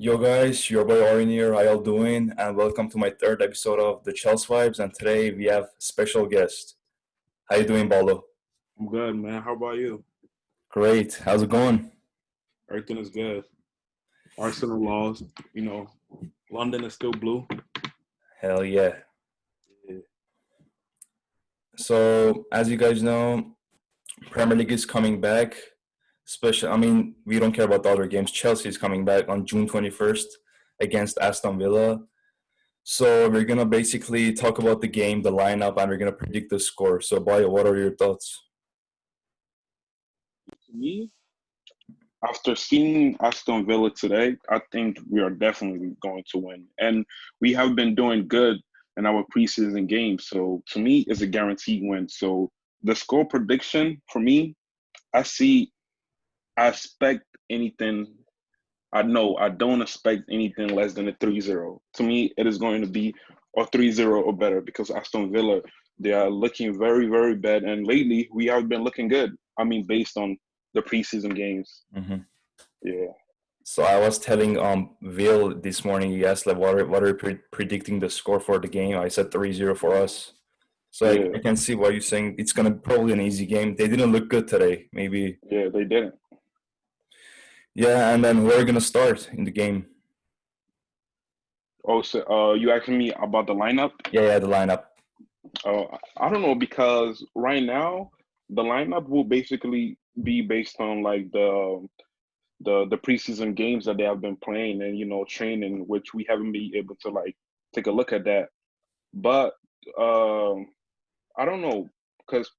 Yo guys, your boy Orin here. How y'all doing? And welcome to my third episode of the Chels Vibes. And today we have special guest. How you doing, Balo? I'm good, man. How about you? Great. How's it going? Everything is good. Arsenal lost. You know, London is still blue. Hell yeah. Yeah. So as you guys know, Premier League is coming back. We don't care about the other games. Chelsea is coming back on June 21st against Aston Villa. So we're gonna basically talk about the game, the lineup, and we're gonna predict the score. So, Bayo, what are your thoughts? To me, after seeing Aston Villa today, I think we are definitely going to win. And we have been doing good in our preseason games. So to me, it's a guaranteed win. So the score prediction for me, I see, I expect anything. I know I don't expect anything less than a 3-0. To me, it is going to be a 3-0 or better because Aston Villa, they are looking very, very bad. And lately, we have been looking good. I mean, based on the preseason games. Mm-hmm. Yeah. So I was telling Will this morning. He asked like, what are you predicting the score for the game? I said 3-0 for us. So I Yeah. can see why you're saying it's gonna probably an easy game. They didn't look good today. Maybe. Yeah, they didn't. Yeah, and then we're gonna start in the game. Oh, so you asking me about the lineup? Yeah, the lineup. I don't know because right now the lineup will basically be based on like the preseason games that they have been playing and training, which we haven't been able to like take a look at that. But um, I don't know because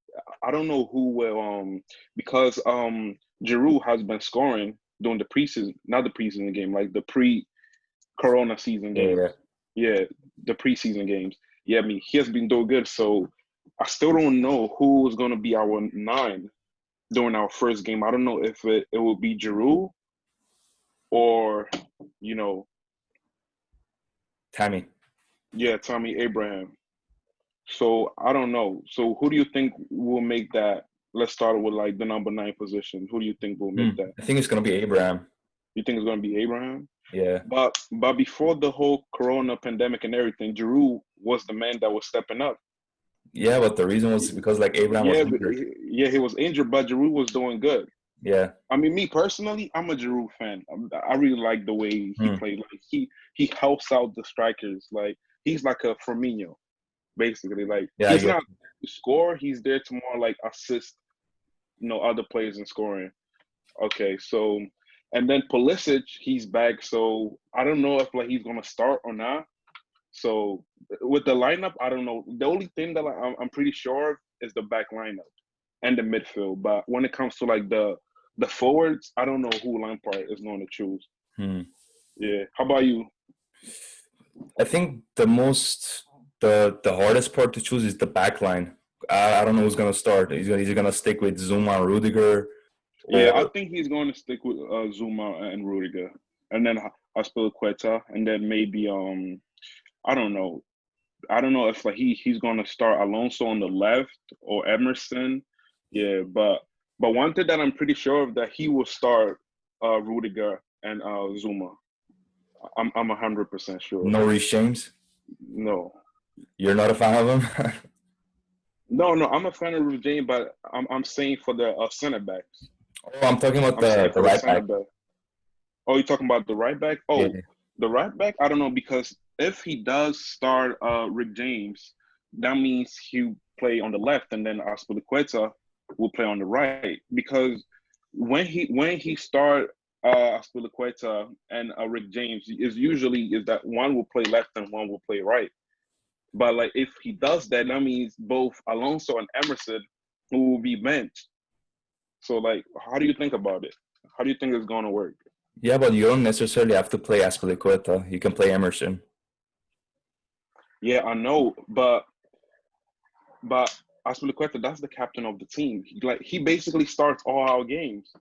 I don't know who will because Giroud has been scoring during the preseason, not the preseason game, like the pre-Corona season Yeah. games. Yeah, the preseason games. Yeah, I mean he has been doing good. So I still don't know who is going to be our nine during our first game. I don't know if it will be Giroud or you know, Tammy. yeah, Tommy Abraham. So I don't know. So who do you think will make that? Let's start with like the number nine position. Who do you think will make that? I think it's gonna be Abraham. You think it's going to be Abraham? Yeah. But before the whole Corona pandemic and everything, Giroud was the man that was stepping up. Yeah, but the reason was because like Abraham was Yeah, injured. yeah, he was injured, but Giroud was doing good. Yeah. I mean, me personally, I'm a Giroud fan. I really like the way he Hmm. played. Like he helps out the strikers. Like he's like a Firmino, basically. Like Yeah, I he's get. not to score. He's there to more like assist, other players in scoring. Okay, so and then Pulisic, he's back. So I don't know if like he's gonna start or not. So with the lineup, I don't know. The only thing that I'm pretty sure of is the back lineup and the midfield. But when it comes to like the forwards, I don't know who Lampard is going to choose. Hmm. Yeah. How about you? I think the hardest part to choose is the back line. I don't know who's gonna start. Is he gonna stick with Zuma and Rudiger, Yeah, I or think he's going to stick with Zuma and Rudiger, and then Aspilicueta, and then maybe I don't know. I don't know if like he's going to start Alonso on the left or Emerson. Yeah, but one thing that I'm pretty sure of that he will start Rudiger and Zuma. I'm 100% sure. no Reece James? No, You're not a fan of him? no. I'm a fan of Ruth Jane, but I'm saying for the center backs. Oh, I'm talking about I'm saying the for the right center back. back. Oh, you're talking about the right back? Yeah. Oh, the right back? I don't know because if he does start Rick James, that means he play on the left, and then Aspilicueta will play on the right. Because when he start Aspilicueta and Rick James, is that one will play left and one will play right. But like if he does that, that means both Alonso and Emerson will be benched. So like, how do you think about it? How do you think it's gonna work? Yeah, but you don't necessarily have to play Aspilicueta. You can play Emerson. Yeah, I know, but Aspilicueta, that's the captain of the team. He basically starts all our games,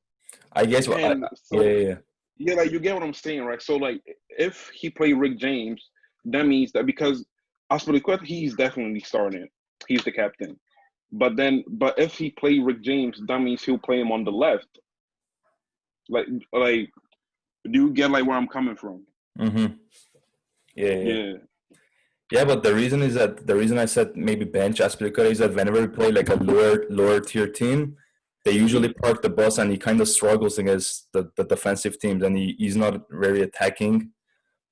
I guess. and Yeah, so yeah, yeah, like you get what I'm saying, right? So like, if he play Rick James, that means that because Aspilicueta, he's definitely starting. He's the captain. But if he play Rick James, that means he'll play him on the left. Like, do you get like where I'm coming from? Mm-hmm. Yeah, yeah. Yeah. Yeah, but the reason I said maybe bench Aspilicueta is that whenever we play like a lower tier team, they usually Hmm. park the bus and he kind of struggles against the defensive teams and he's not very attacking.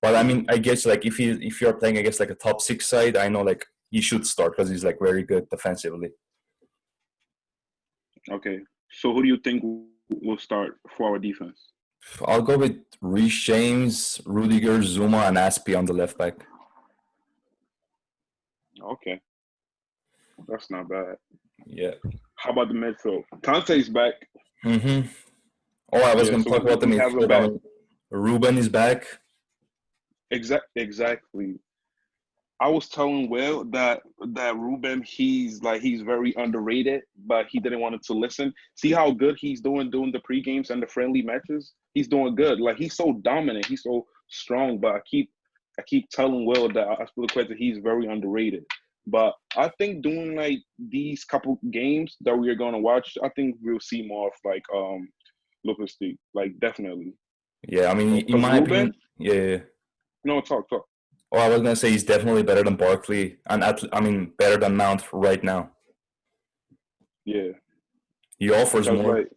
But I mean, Hmm. I guess like if you're playing against like a top six side, I know like he should start because he's like very good defensively. Okay. So who do you think will start for our defense? I'll go with Reece James, Rudiger, Zuma, and Aspi on the left back. Okay, that's not bad. Yeah. How about the midfield? Conte's back. Mm-hmm. Oh, I was Yeah, gonna so talk about the we have him midfield. I back. mean, Ruben is back. Exactly. I was telling Will that Ruben, he's very underrated, but he didn't want to listen. See how good he's doing the pre games and the friendly matches. He's doing good. Like he's so dominant, he's so strong. But I keep telling Will that I feel that he's very underrated. But I think doing like these couple games that we are gonna watch, I think we'll see more of like Lucas T. Like definitely. Yeah, I mean, in Because my opinion, Ruben, yeah, yeah. no talk. Oh, I was gonna say he's definitely better than Barkley, and I mean better than Mount right now. Yeah. He offers Because more. like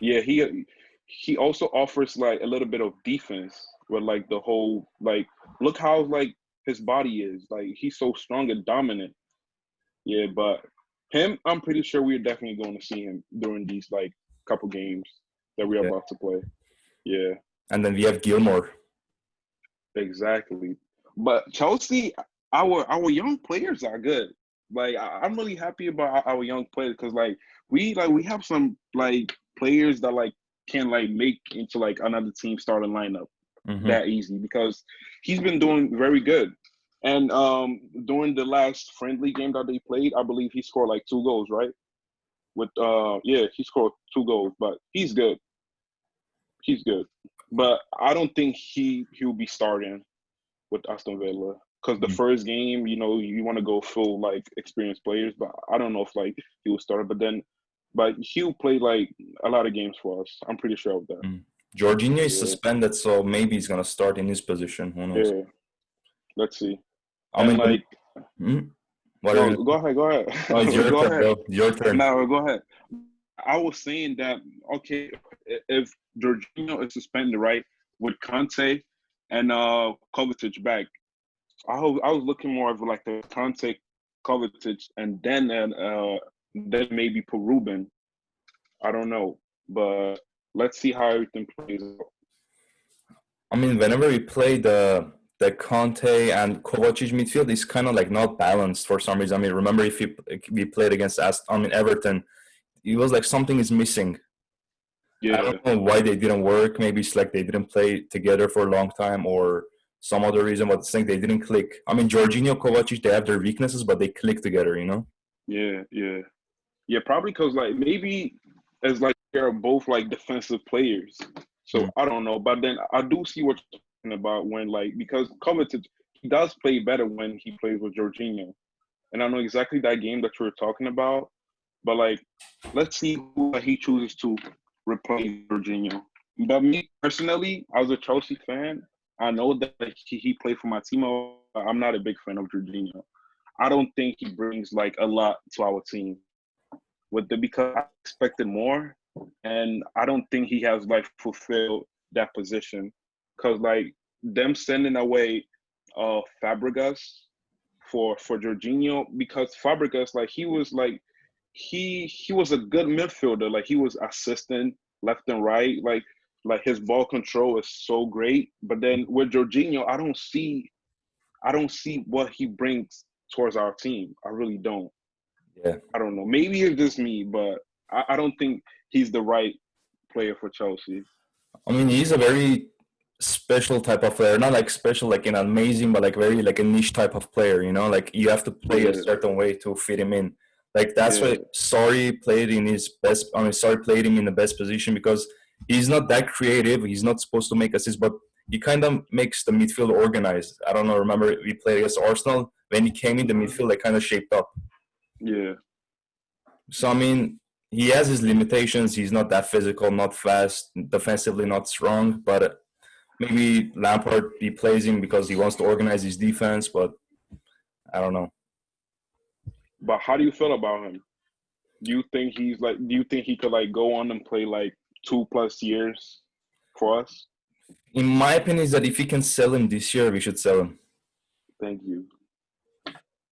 yeah, he also offers like a little bit of defense with like the whole like look how like his body is. Like he's so strong and dominant. Yeah, but him, I'm pretty sure we're definitely going to see him during these like couple games that we're Yeah, about to play. Yeah, and then we have Gilmore. exactly. But Chelsea, our young players are good. Like I'm really happy about our young players because we have some like players that like can like make into like another team starting lineup Mm-hmm. that easy because he's been doing very good. And during the last friendly game that they played, I believe he scored like 2 goals, right? With yeah, he scored 2 goals, but he's good. He's good. But I don't think he'll be starting with Aston Villa because the first game, you want to go full like experienced players, but I don't know if like he will start. But he'll play like a lot of games for us. I'm pretty sure of that. Mm. Jorginho is Yeah, suspended, so maybe he's gonna start in his position. Who knows? yeah. Let's see. I And mean, like, what are you no, gonna go say? ahead, go No, it's ahead, your go turn, ahead. bro. Your turn. No, go ahead. I was saying that okay, if Jorginho is suspended, right, with Conte and Kovacic back, I was looking more of like the Conte, Kovacic, and then maybe put Ruben. I don't know, but let's see how everything plays out. I mean, whenever we play the Conte and Kovacic midfield, it's kind of like not balanced for some reason. I mean, remember if we played against Everton, it was like something is missing. I Yeah, don't know why they didn't work. Maybe it's like they didn't play together for a long time or some other reason, but it's like they didn't click. I mean, Jorginho, Kovacic, they have their weaknesses, but they click together, you know? yeah. Yeah, probably because like maybe as like they're both like defensive players. So Mm. I don't know, but then I do see what you're talking about when like because Kovacic he does play better when he plays with Jorginho, and I know exactly that game that you were talking about. But like, let's see who he chooses to replace Jorginho. But me personally, as a Chelsea fan, I know that like, he played for my team. I'm not a big fan of Jorginho. I don't think he brings like a lot to our team because I expected more, and I don't think he has like fulfilled that position. Cause like them sending away Fabregas for Jorginho because Fabregas he was a good midfielder. Like he was assisting left and right. Like his ball control is so great. But then with Jorginho, I don't see what he brings towards our team. I really don't. Yeah. I don't know. Maybe it's just me, but I don't think he's the right player for Chelsea. I mean, he's a very special type of player. Not like special, like an amazing, but like very like a niche type of player. You know, like you have to play a Yeah, certain way to fit him in. Like that's why yeah, Sorry played in his best. I mean, Sorry played him in the best position because he's not that creative. He's not supposed to make assists, but he kind of makes the midfield organized. I don't know. Remember we played against Arsenal when he came in the midfield, like kind of shaped up. yeah, So I mean, he has his limitations. He's not that physical, not fast, defensively not strong, but maybe Lampard he plays him because he wants to organize his defense, but I don't know. But how do you feel about him? Do you think he's like? Do you think he could like go on and play like 2+ years for us? In my opinion, is that if we can sell him this year, we should sell him. Thank you.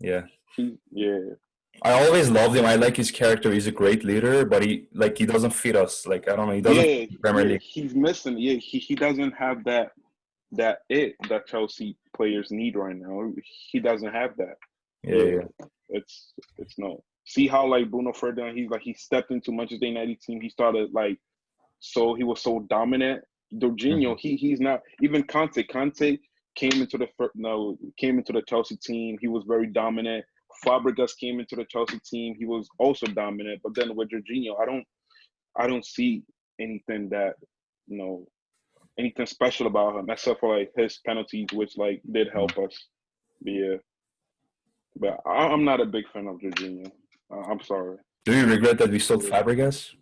Yeah. Yeah. I always loved him. I like his character. He's a great leader, but he doesn't fit us. Like I don't know, he doesn't fit the Premier Yeah. League. He's missing. Yeah, he doesn't have that that Chelsea players need right now. He doesn't have that. Yeah. It's no. See how like Bruno Ferdinand, he stepped into Manchester United team. He started like he was so dominant. Mhm. Jorginho, he's not even Conte. Conte came into the Chelsea team. He was very dominant. Fabregas came into the Chelsea team. He was also dominant. But then with Jorginho, I don't see anything that you know anything special about him except for like his penalties, which like did help us. Yeah, but I'm not a big fan of Jorginho. I'm sorry. Do you regret that we sold Yeah. Fabregas?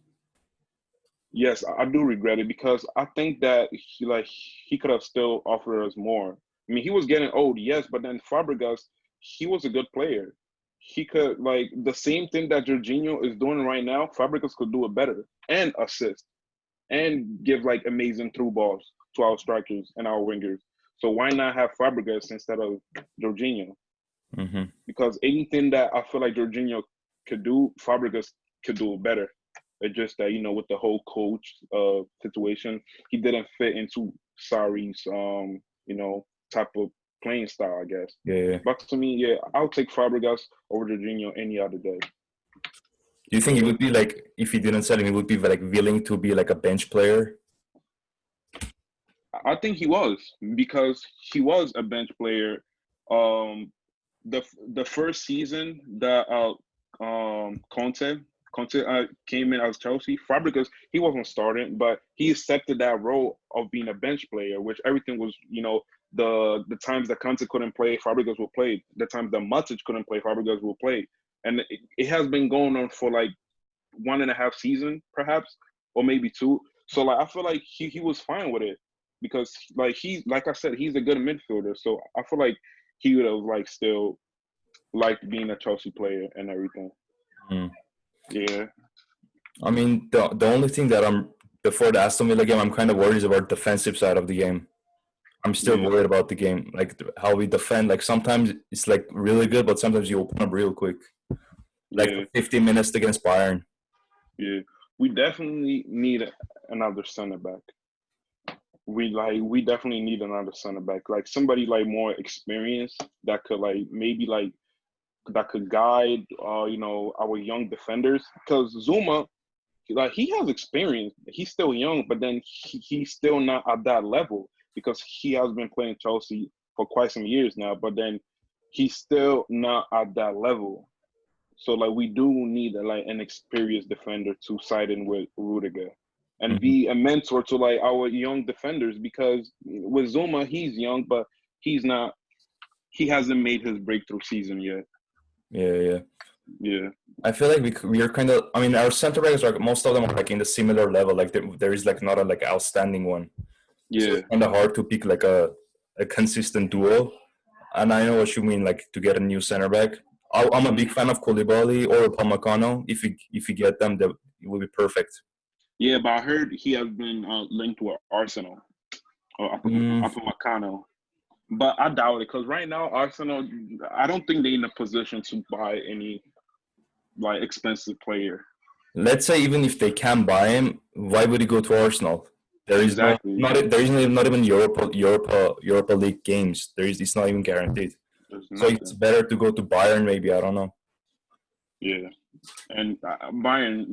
Yes, I do regret it because I think that he could have still offered us more. I mean, he was getting old, yes, but then Fabregas, he was a good player. He could like the same thing that Jorginho is doing right now. Fabregas could do it better and assist and give like amazing through balls to our strikers and our wingers. So why not have Fabregas instead of Jorginho? Mm-hmm. Because anything that I feel like Jorginho could do, Fabregas could do it better. It's just that with the whole coach situation, he didn't fit into Sarri's type of playing style, I guess. Yeah. But to me, yeah, I'll take Fabregas over Jorginho any other day. Do you think he would be like, if he didn't sell him, he would be like willing to be like a bench player? I think he was because he was a bench player. The first season that Conte came in as Chelsea, Fabregas, he wasn't starting, but he accepted that role of being a bench player, which everything was, the times that Conte couldn't play, Fabregas will play. The times that Matic couldn't play, Fabregas will play. And it has been going on for like 1.5 seasons, perhaps, or maybe 2. So like I feel like he was fine with it because like I said, he's a good midfielder. So I feel like he would have like still liked being a Chelsea player and everything. Mm. Yeah. I mean, the only thing that before the Aston Villa game, I'm kind of worried about the defensive side of the game. I'm still Yeah. worried about the game, like how we defend. Like sometimes it's like really good, but sometimes you open up real quick. Like Yeah. 15 minutes against Bayern. Yeah. We definitely need another center back. We definitely need another center back. Like somebody like more experienced that could like maybe like that could guide our young defenders. Because Zuma, like he has experience. He's still young, but then he's still not at that level because he has been playing Chelsea for quite some years now. But then he's still not at that level. So like we do need like an experienced defender to side in with Rudiger and Mm-hmm. be a mentor to like our young defenders because with Zuma he's young but he's not he hasn't made his breakthrough season yet. Yeah. Yeah. I feel like we are kind of. I mean, our center backs are most of them are like in the similar level. Like there is like not a like outstanding one. So Yeah. it's kind of hard to pick like a consistent duo. And I know what you mean, like to get a new center back. I'm a big fan of Koulibaly or Upamecano. If you get them, that it will be perfect. Yeah, but I heard he has been linked with Arsenal or Mm, Upamecano. But I doubt it because right now Arsenal, I don't think they're in a position to buy any like expensive player. let's say even if they can buy him, why would he go to Arsenal? There is no Exactly. not there is not even Europa League games. It's not even guaranteed. There's So it's nothing. better to go to Bayern, maybe. I don't know. Yeah. And Bayern,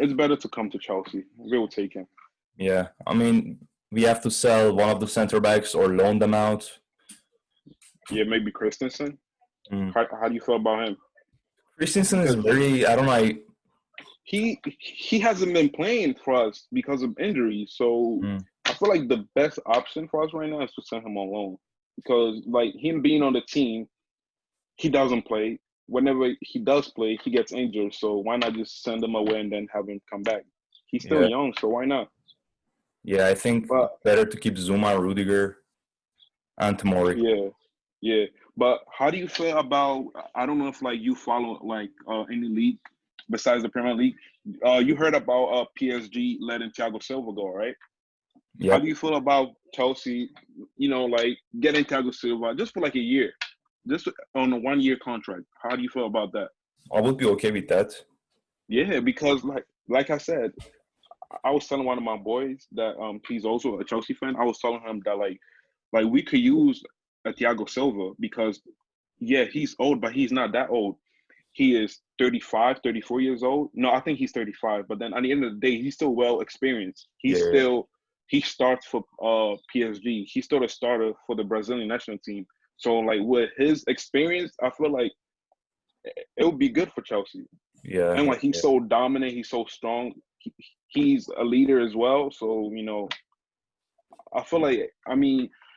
it's better to come to Chelsea. We will take him. Yeah, I mean, we have to sell one of the center backs or loan them out. Yeah, maybe Christensen. Mm. How do you feel about him? Christensen is Because very. I don't know. he hasn't been playing for us because of injuries. So Mm, I feel like the best option for us right now is to send him on loan because like him being on the team, he doesn't play. Whenever he does play, he gets injured. So why not just send him away and then have him come back? He's still yeah, young, so why not? Yeah, I think But better to keep Zuma, Rudiger, and Tomori. yeah, yeah. But how do you feel about? I don't know if like you follow like any league besides the Premier League. You heard about PSG letting Thiago Silva go, right? How do Yep. you feel about Chelsea? Like getting Thiago Silva just for like a year, just on a 1 year contract. How do you feel about that? I would be okay with that. Yeah, because like I said, I was telling one of my boys that he's also a Chelsea fan. I was telling him that like we could use a Thiago Silva because yeah, he's old, but he's not that old. He is 35, 34 years old. No, I think he's 35. But then at the end of the day, he's still well experienced. Yeah, He starts for PSG. He's still a starter for the Brazilian national team. So like with his experience, I feel like it would be good for Chelsea. yeah, And yeah, like he's yeah. so dominant, he's so strong. He's a leader as well. So I feel like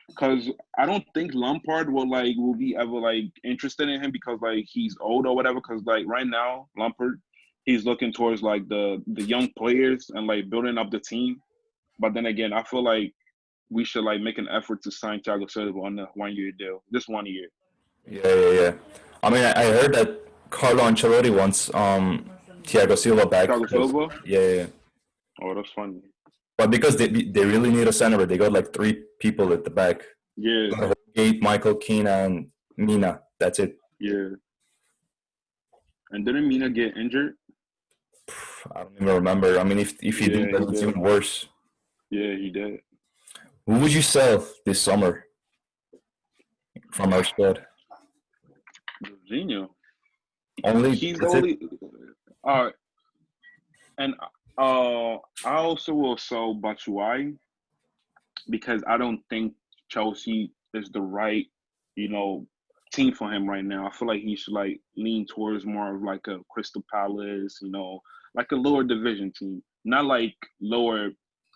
because I don't think Lampard will be ever like interested in him because like he's old or whatever. Because like right now Lampard, he's looking towards like the young players and like building up the team. But then again, I feel like we should like make an effort to sign Thiago Silva on a 1 year deal, just 1 year. Yeah, yeah, yeah. I mean, I heard that Carlo Ancelotti wants Thiago Silva back Thiago because Silva, yeah, yeah, yeah. oh that's funny. But because they really need a center, but they got like three people at the back. Yeah, Gate, Michael Keane, and Mina. That's it. yeah. And didn't Mina get injured? I don't even remember. I mean, if he did, Yeah, then he it's did. even worse. Yeah, he did. Who would you sell this summer from our squad? Jorginho. Only He's the that's it. only. Uh, and I also will sell Batshuayi because I don't think Chelsea is the right, you know, team for him right now. I feel like he should like lean towards more of like a Crystal Palace, like a lower division team, not like lower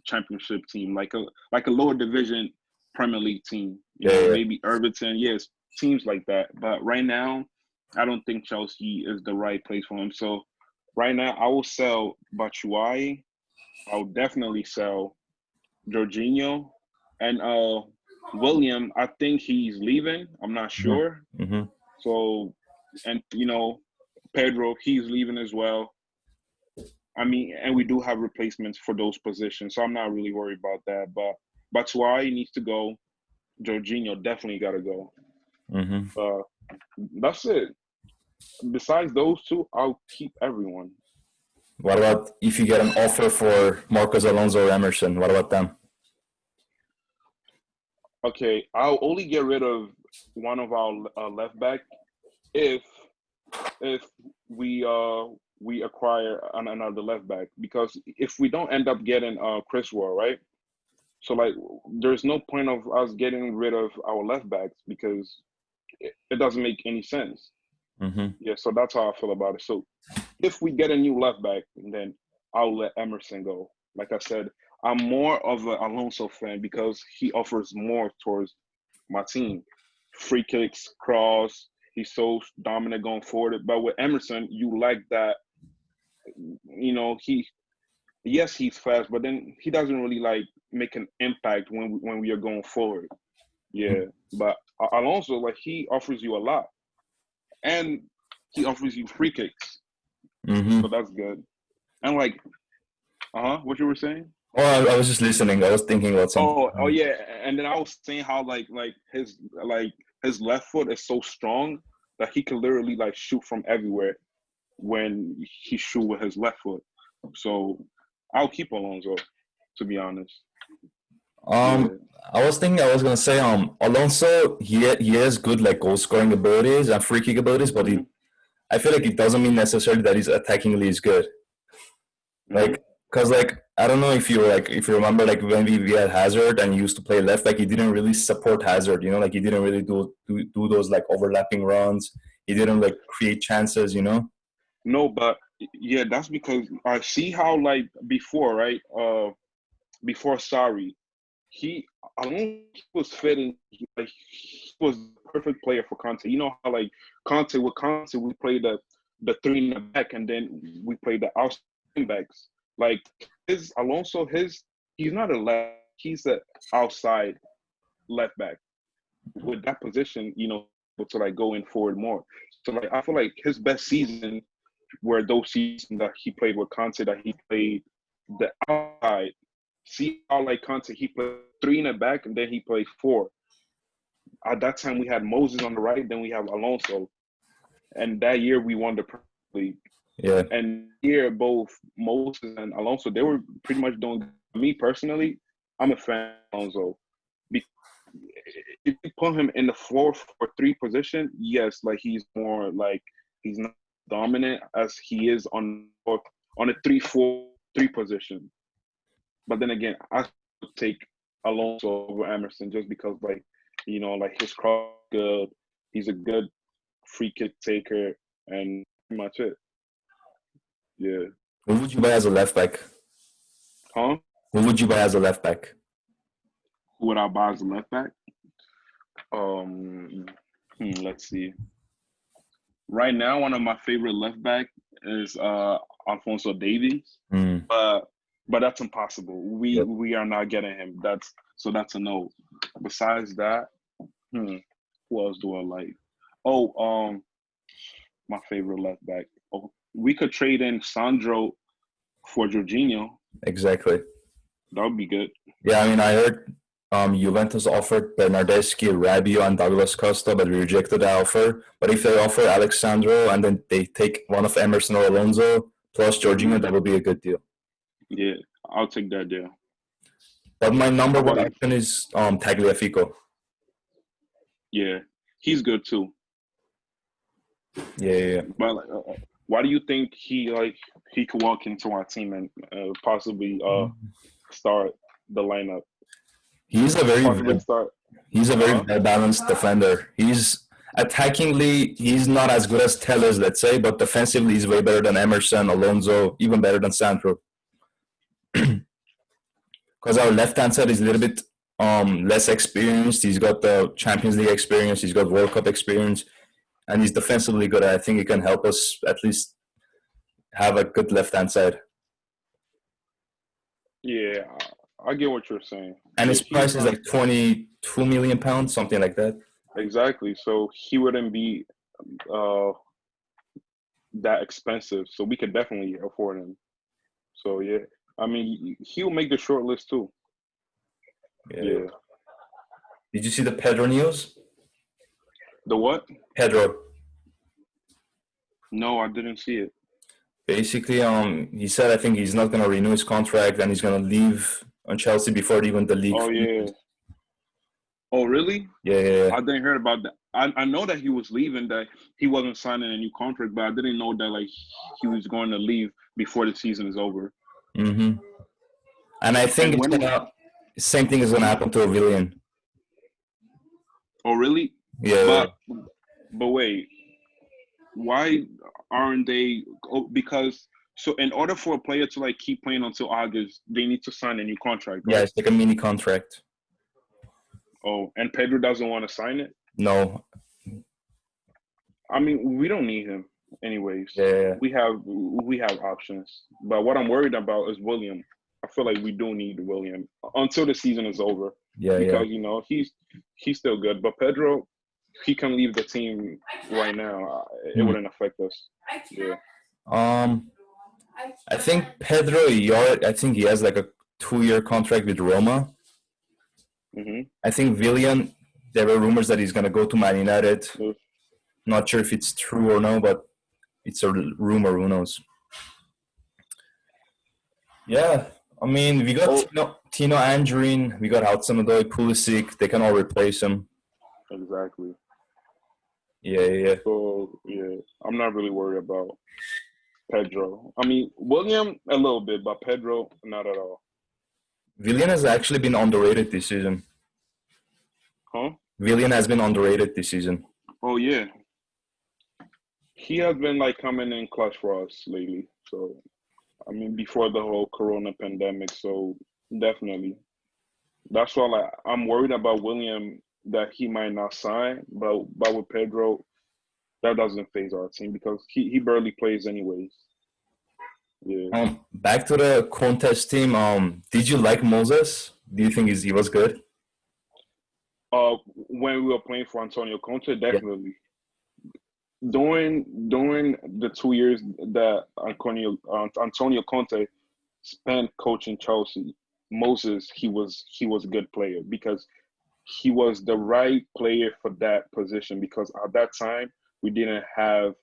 championship team, like a lower division Premier League team. Yeah, yeah. Maybe Everton, yes, teams like that. But right now, I don't think Chelsea is the right place for him. So right now, I will sell Batshuayi. I'll definitely sell Jorginho and William. I think he's leaving. I'm not sure. Mm-hmm. So and Pedro, he's leaving as well. I mean, and we do have replacements for those positions, so I'm not really worried about that. But Batshuayi needs to go. Jorginho definitely got to go. Mm-hmm. Uh, that's it. Besides those two, I'll keep everyone. What about if you get an offer for Marcos Alonso or Emerson? What about them? Okay, I'll only get rid of one of our left back if if we acquire another left back because if we don't end up getting Chris Wall, right? So like there's no point of us getting rid of our left backs because it doesn't make any sense. Mm-hmm. Yeah, so that's how I feel about it. So if we get a new left back, then I'll let Emerson go. Like I said, I'm more of an Alonso fan because he offers more towards my team. Free kicks, cross. He's so dominant going forward. But with Emerson, you like that. Yes, he's fast, but then he doesn't really like make an impact when we are going forward. Yeah, but Alonso, like he offers you a lot, and he offers you free kicks, so Mm-hmm. that's good. And like, what you were saying? Oh, I was just listening. I was thinking about something. Oh yeah, and then I was saying how like his left foot is so strong that he can literally like shoot from everywhere when he shoot with his left foot. So I'll keep Alonso, to be honest. Um, Yeah. I was thinking I was gonna say Alonso he has good like goal scoring abilities and free kick abilities, but Mhm. I feel like it doesn't mean necessarily that he's attackingly is good. Mhm. Like, cause like I don't know if you remember like when we had Hazard and he used to play left, like he didn't really support Hazard, like he didn't really do those like overlapping runs. He didn't like create chances. No, but yeah, that's because I see how like before, right? Before Sorry, he Alonso was fitting. Like he was the perfect player for Conte. You know how like Conte with Conte we played the three in the back and then we played the outside backs. Like his Alonso, his he's not a left. He's an outside left back. With that position, able to like go in forward more. So like I feel like his best season were those seasons that he played with Conte, that he played the outside. See how like Conte, he played three in the back and then he played four. At that time we had Moses on the right, then we have Alonso. And that year we won the Premier League. Yeah. And here both Moses and Alonso, they were pretty much doing. Me personally, I'm a fan of Alonso. If you put him in the 4-4-3 position, yes, like he's more like he's not dominant as he is on a 3-4-3 position. But then again, I would take Alonso over Emerson just because like like his cross is good. He's a good free kick taker and pretty much it. Yeah. Who would you buy as a left back? Huh? Who would you buy as a left back? Who would I buy as a left back? Let's see. Right now, one of my favorite left back is Alphonso Davies, but that's impossible. We are not getting him. That's a no. Besides that, who else do I like? Oh, my favorite left back. Oh, we could trade in Sandro for Jorginho. Exactly. That would be good. Yeah, I mean, I heard Juventus offered Bernardeschi, Rabiot, and Douglas Costa, but we rejected the offer. But if they offer Alexandro and then they take one of Emerson or Alonso plus Jorginho, that would be a good deal. Yeah, I'll take that deal. But my number one option is Tagliafico. Yeah, he's good too. Yeah. But why do you think he could walk into our team and possibly start the lineup? He's a very well-balanced defender. He's attackingly, he's not as good as Tellez, let's say, but defensively, he's way better than Emerson, Alonso, even better than Sandro. Because our left-hand side is a little bit less experienced. He's got the Champions League experience. He's got World Cup experience. And he's defensively good. I think he can help us at least have a good left-hand side. Yeah, I get what you're saying. And his price is like £22 million, something like that. Exactly. So he wouldn't be that expensive. So we could definitely afford him. So, yeah. I mean, he'll make the short list too. Yeah. Did you see the Pedro news? The what? Pedro. No, I didn't see it. Basically, he said I think he's not going to renew his contract and he's going to leave on Chelsea before even the league. Oh, yeah. Oh, really? Yeah. I didn't hear about that. I know that he was leaving, that he wasn't signing a new contract, but I didn't know that like he was going to leave before the season is over. Mm-hmm. And I think same thing is going to happen to Willian. Oh, really? Yeah. But wait, why aren't they? Because in order for a player to like keep playing until August, they need to sign a new contract. Right? Yeah, it's like a mini contract. Oh, and Pedro doesn't want to sign it? No. I mean, we don't need him anyways. Yeah. We have options. But what I'm worried about is Willian. I feel like we do need Willian until the season is over. Yeah. Because he's still good. But Pedro, he can leave the team right now. It wouldn't affect us. Yeah. I think Pedro, I think he has like a 2-year contract with Roma. Mm-hmm. I think Willian, there were rumors that he's going to go to Man United. Not sure if it's true or no, but it's a rumor. Who knows? Yeah. I mean, we got Tino Angerin, we got Hudson-Odoi, Pulisic. They can all replace him. Exactly. Yeah. So, yeah, I'm not really worried about Pedro. I mean, Willian, a little bit, but Pedro, not at all. Willian has actually been underrated this season. Huh? Willian has been underrated this season. Oh, yeah. He has been, like, coming in clutch for us lately. So, I mean, before the whole corona pandemic. So, definitely. That's why, like, I'm worried about Willian that he might not sign. But with Pedro, that doesn't phase our team because he barely plays anyways. Yeah. Back to the contest team. Did you like Moses? Do you think he was good? When we were playing for Antonio Conte, Yeah. definitely. During the 2 years that Antonio Conte spent coaching Chelsea, Moses he was a good player because he was the right player for that position because at that time we didn't have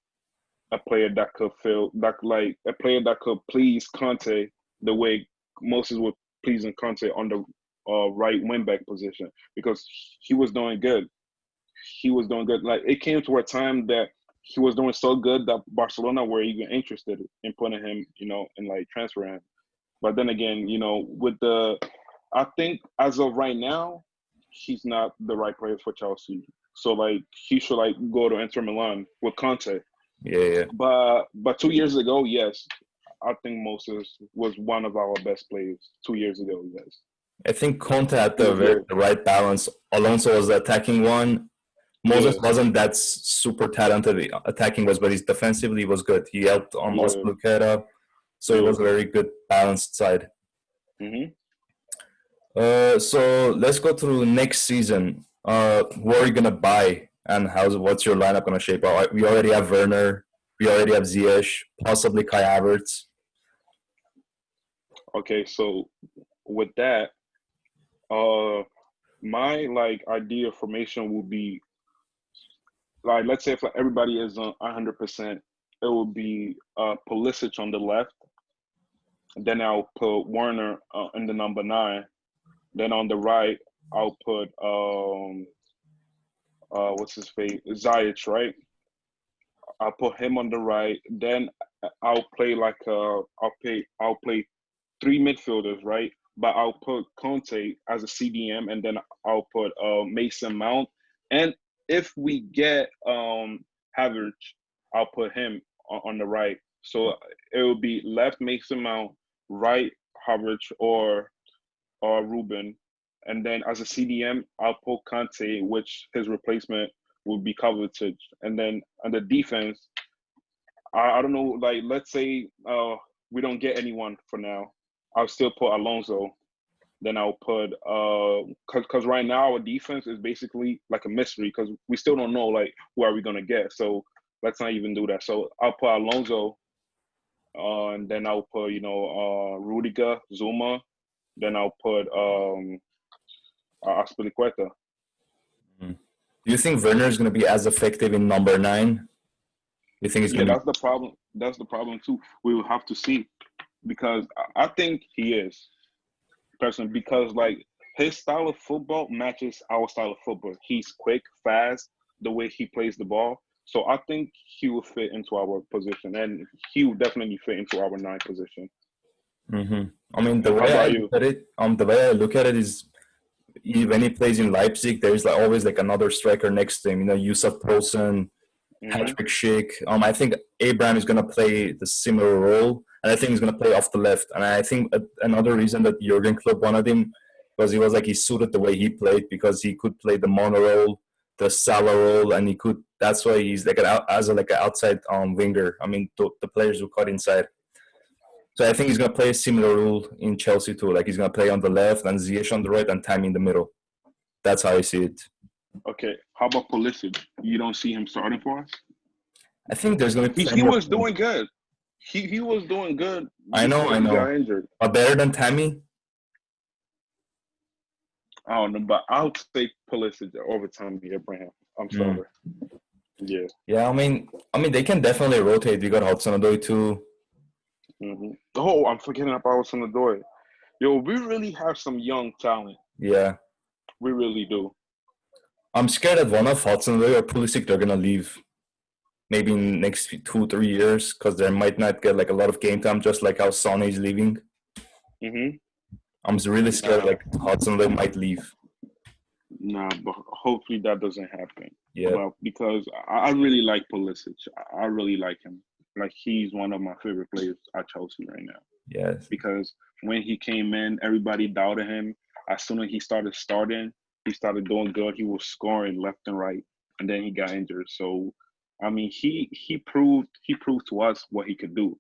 a player that could fill that like a player that could please Conte the way Moses was pleasing Conte on the right wing back position because he was doing good. He was doing good. Like it came to a time that he was doing so good that Barcelona were even interested in putting him, in like transferring him. But then again, with I think as of right now, he's not the right player for Chelsea. So like he should like go to Inter Milan with Conte. Yeah, yeah. But 2 years ago, yes, I think Moses was one of our best players 2 years ago. Yes, I think Conte had he was good. the right balance. Alonso was the attacking one. Moses Yeah, wasn't that super talented attacking was, but he's defensively was good. He helped yeah, Aspilicueta, so it yeah. was a very good balanced side. Hmm. So let's go through next season. Who are you gonna buy, and what's your lineup gonna shape out? We already have Werner, we already have Ziyech, possibly Kai Havertz. Okay, so with that, uh, my like idea formation will be like let's say if like everybody is on 100%, it will be Pulisic on the left. Then I'll put Werner in the number 9. Then on the right, I'll put what's his face Ziyech, right? I'll put him on the right. Then I'll play 3 midfielders, right? But I'll put Conte as a CDM, and then I'll put Mason Mount. And if we get Havertz, I'll put him on the right. So it will be left Mason Mount, right Havertz or Ruben, and then as a CDM, I'll put Conte, which his replacement will be Kovacic. And then on the defense, I don't know, like let's say we don't get anyone for now. I'll still put Alonso. Then I'll put because right now our defense is basically like a mystery because we still don't know like who are we gonna get. So let's not even do that. So I'll put Alonso, and then I'll put Rudiger, Zuma. Then I'll put Aspilicueta. Mm. Do you think Werner is gonna be as effective in number 9? Do you think he's Yeah, gonna be? that's the problem. That's the problem too. We will have to see because I think he is personally because like his style of football matches our style of football. He's quick, fast, the way he plays the ball. So I think he will fit into our position, and he will definitely fit into our 9 position. Mm-hmm. I mean, the How way I about look you? at it, is when he plays in Leipzig, there's like always like another striker next to him. Yusuf Poulsen, Hmm. Patrick Schick. I think Abraham is gonna play the similar role, and I think he's gonna play off the left. And I think another reason that Jurgen Klopp wanted him because he suited the way he played because he could play the Mono role, the Salah role, and he could. That's why he's like an outside winger. I mean, the players who cut inside. So I think he's gonna play a similar role in Chelsea too. Like he's gonna play on the left and Ziyech on the right and Tammy in the middle. That's how I see it. Okay. How about Pulisic? You don't see him starting for us? I think there's gonna be He plenty of was room. doing good. He was doing good I before he got know. injured. But better than Tammy? I don't know, but I'll take Pulisic over Tammy Abraham. I'm Mm. sorry. Yeah. Yeah, I mean they can definitely rotate. We got Hudson-Odoi too. Oh, I'm forgetting about Sonadori. Yo, we really have some young talent. Yeah. We really do. I'm scared that one of Hudson-Odoi or Pulisic they're gonna leave. Maybe in next 2-3 years because they might not get like a lot of game time, just like how Sonny is leaving. Hmm. I'm really scared Nah, like Hudson-Odoi might leave. nah, but hopefully that doesn't happen. Yeah. But because I really like Pulisic. I really like him. Like he's one of my favorite players at Chelsea right now. Yes. Because when he came in, everybody doubted him. As soon as he started starting, he started doing good. He was scoring left and right, and then he got injured. So, I mean, he proved to us what he could do.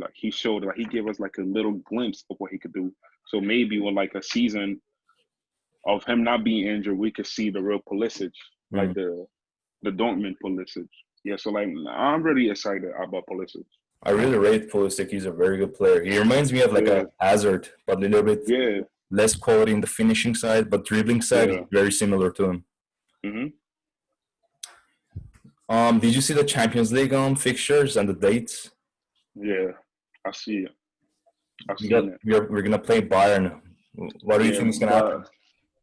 like he showed, like he gave us like a little glimpse of what he could do. So maybe with like a season of him not being injured, we could see the real Pulisic, like Mm. the Dortmund Pulisic. Yeah, so like I'm really excited about Pulisic. I really rate Pulisic. He's a very good player. He reminds me of like Yeah, a Hazard, but a little bit yeah, less quality in the finishing side, but dribbling side, he's yeah. very similar to him. Hmm. Did you see the Champions League fixtures and the dates? Yeah, I see it. I've We got seen it. we're gonna play Bayern. What do you Yeah, think is gonna but happen?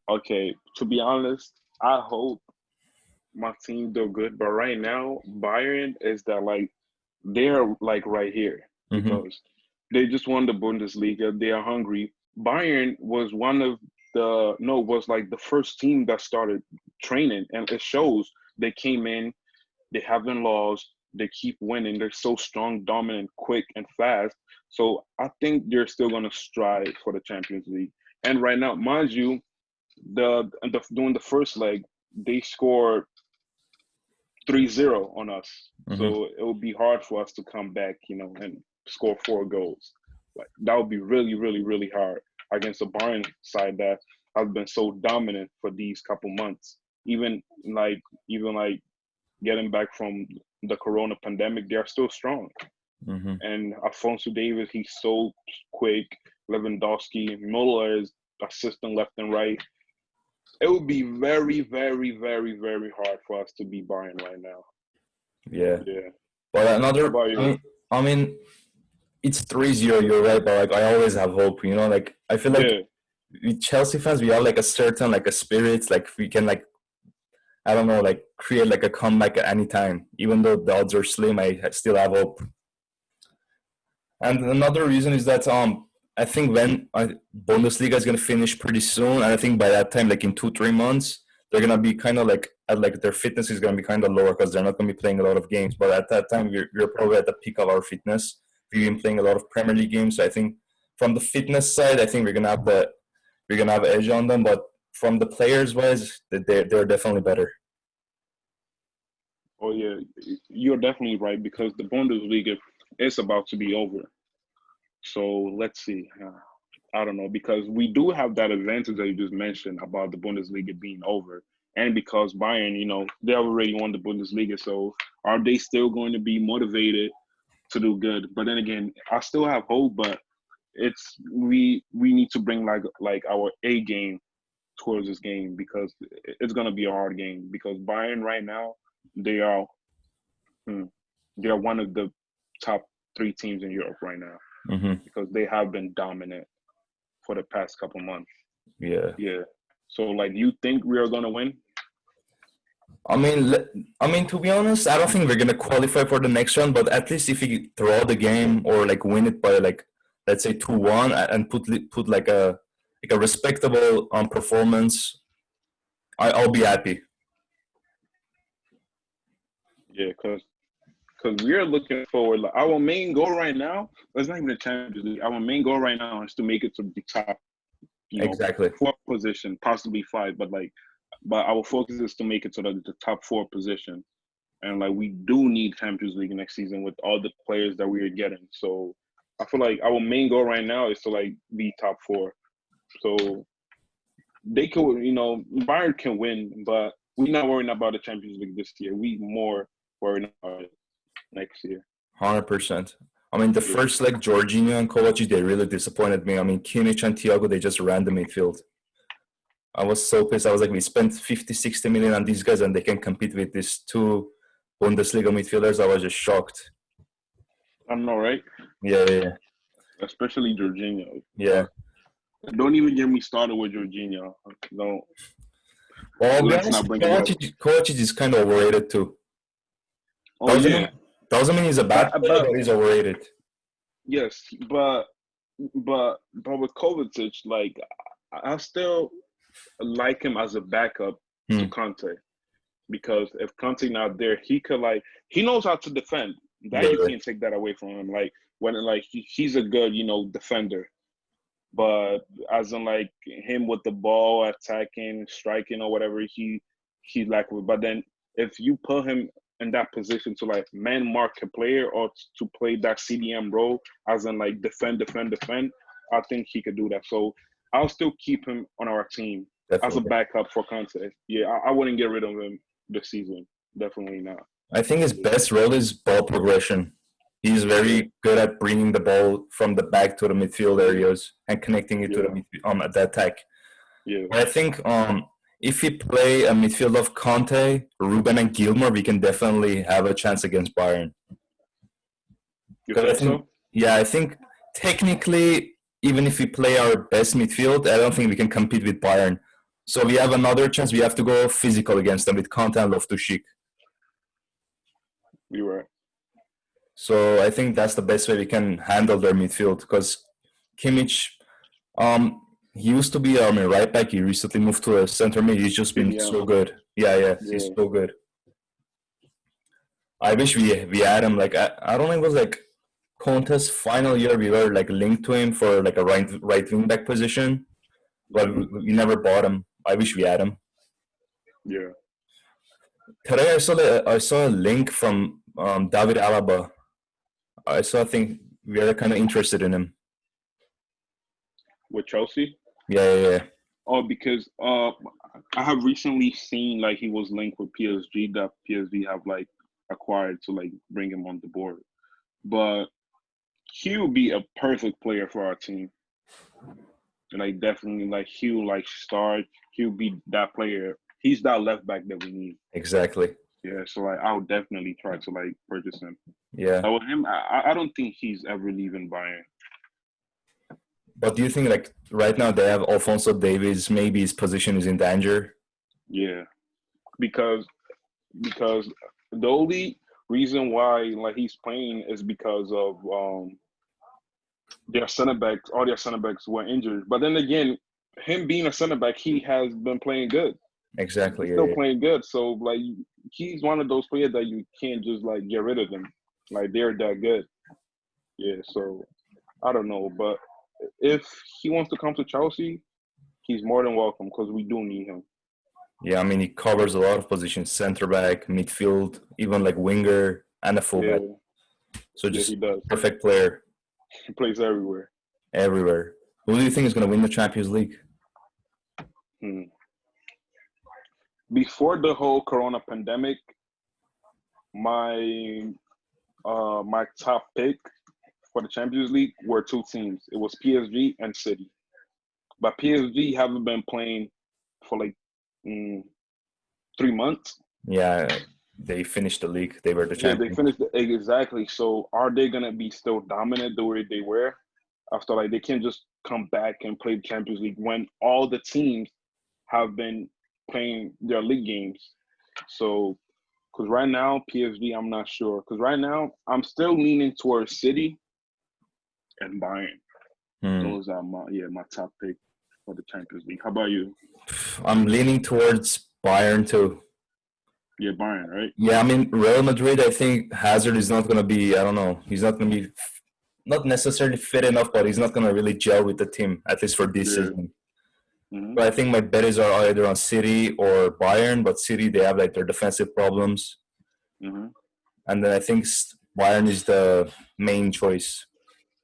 okay. To be honest, I hope my team do good. But right now, Bayern is that like they're like right here Mm-hmm. because they just won the Bundesliga. They are hungry. Bayern was one of the no was like the first team that started training, and it shows. They came in, they haven't lost, they keep winning. They're so strong, dominant, quick, and fast. So I think they're still gonna strive for the Champions League. And right now, mind you, the during the first leg, they scored 3-0 on us. Mm-hmm. So it would be hard for us to come back, and score 4 goals. Like that would be really, really, really hard against a Bayern side that has been so dominant for these couple months. Even like getting back from the Corona pandemic, they are still strong. Mm-hmm. And Alfonso Davis, he's so quick. Lewandowski, Muller is assisting left and right. It would be very, very, very, very hard for us to beat Bayern right now. Yeah, Yeah. but How another. about I you? mean, I mean, it's 3-0. You're right, but like I always have hope. Like I feel like Yeah. with Chelsea fans, we have like a certain like a spirit. Like we can like I don't know, like create like a comeback at any time. Even though the odds are slim, I still have hope. And another reason is that I think when Bundesliga is gonna finish pretty soon, and I think by that time, like in 2-3 months, they're gonna be kind of like at like their fitness is gonna be kind of lower because they're not gonna be playing a lot of games. But at that time, we're probably at the peak of our fitness. We've been playing a lot of Premier League games, so I think from the fitness side, I think we're gonna have edge on them. But from the players wise, they're definitely better. Oh yeah, you're definitely right because the Bundesliga is about to be over. So let's see. I don't know because we do have that advantage that you just mentioned about the Bundesliga being over, and because Bayern, they already won the Bundesliga. So are they still going to be motivated to do good? But then again, I still have hope, but we need to bring like our A game towards this game because it's gonna be a hard game because Bayern right now they are hmm, they are one of the top 3 teams in Europe right now Hmm. because they have been dominant for the past couple months. Yeah. Yeah. So like, you think we are gonna win? To be honest, I don't think we're gonna qualify for the next round. But at least if we draw the game or like win it by like let's say 2-1 and put like a respectable performance, I'll be happy. Yeah, because we are looking forward. Like, our main goal right now, it's not even the Champions League. Our main goal right now is to make it to the top, Exactly. 4th position, possibly 5. But our focus is to make it to the top 4 position. And like we do need Champions League next season with all the players that we are getting. So I feel like our main goal right now is to like be top 4. So they could, Bayern can win, but we're not worrying about the Champions League this year. We more worried about it next year. 100%. The Yeah. first like Jorginho and Kovacic, they really disappointed me. Kimmich and Thiago, they just ran the midfield. I was so pissed. I was like, we spent 50, 60 million on these guys and they can compete with these two Bundesliga midfielders. I was just shocked. I know, right? Yeah, yeah, Especially Jorginho. yeah. Don't even get me started with Jorginho. No, Well, I'll be let's honest, not bring it up. Kovacic is kind of overrated too. Oh Doesn't yeah, mean doesn't mean he's a bad player, but but he's overrated. yes, but with Kovacic, like I still like him as a backup to Hmm. Conte because if Conte not there, he knows how to defend. That Yeah, you yeah. can't take that away from him. Like when he's a good defender, but as in like him with the ball, attacking, striking or whatever, he lack with. But then if you put him in that position to like man mark a player or to play that CDM role, as in like defend, defend, defend, I think he could do that. So I'll still keep him on our team as a Definitely. backup for Conte. Yeah, I wouldn't get rid of him this season. Definitely not. I think his best role is ball progression. He's Yeah, very good at bringing the ball from the back to the midfield areas and connecting it to yeah, the attack. yeah. But I think if we play a midfield of Conte, Ruben, and Gilmore, we can definitely have a chance against Bayern. You Because I think think, so? yeah, I think technically, even if we play our best midfield, I don't think we can compete with Bayern. So we have another chance. We have to go physical against them with Conte and Loftus-Cheek. You're right. So I think that's the best way we can handle their midfield. Because Kimmich, he used to be right back. He recently moved to a center mid. He's just been CDM. so good. Yeah, he's Yeah. so good. I wish we had him. Like I don't think it was like Conte's final year. We were like linked to him for like a right wing back position, but Hmm. we never bought him. I wish we had him. Yeah. Today I saw a link from David Alaba. I think we are kind of interested in him. With Chelsea. Yeah. Oh, because I have recently seen like he was linked with PSG, that PSG have like acquired to like bring him on the board. But he would be a perfect player for our team. And like definitely like he'll like start. He'll be that player. He's that left back that we need. Exactly. Yeah. So like I would definitely try to like purchase him. Yeah. With him, I don't think he's ever leaving Bayern. But do you think like right now they have Alfonso Davies? Maybe his position is in danger. Yeah. Because the only reason why like he's playing is because of their center backs. All their center backs were injured, but then again, him being a center back, he has been playing good. Exactly. He's still Yeah. playing good. So like he's one of those players that you can't just like get rid of them. Like they're that good. Yeah. So I don't know, but if he wants to come to Chelsea, he's more than welcome because we do need him. Yeah, I mean, he covers a lot of positions: center back, midfield, even like winger and a fullback. Yeah. So Yeah, just he does. perfect player He plays everywhere. everywhere. Who do you think is going to win the Champions League? Hmm. Before the whole Corona pandemic, my my top pick for the Champions League were two teams. It was PSG and City. But PSG haven't been playing for like 3 months. Yeah, they finished the league. They were the Yeah, they champions. finished exactly. So are they gonna be still dominant the way they were? After like they can't just come back and play the Champions League when all the teams have been playing their league games. So because right now PSG, I'm not sure. Because right now I'm still leaning towards City and Bayern. Hmm. Those are my top pick for the Champions League. How about you? I'm leaning towards Bayern too. Yeah, Bayern, right? Yeah, I mean Real Madrid. I think Hazard is not going to be. I don't know. He's not going to be not necessarily fit enough, but he's not going to really gel with the team at least for this Yeah. season. Hmm. But I think my bet are either on City or Bayern. But City, they have like their defensive problems, Hmm. and then I think Bayern is the main choice.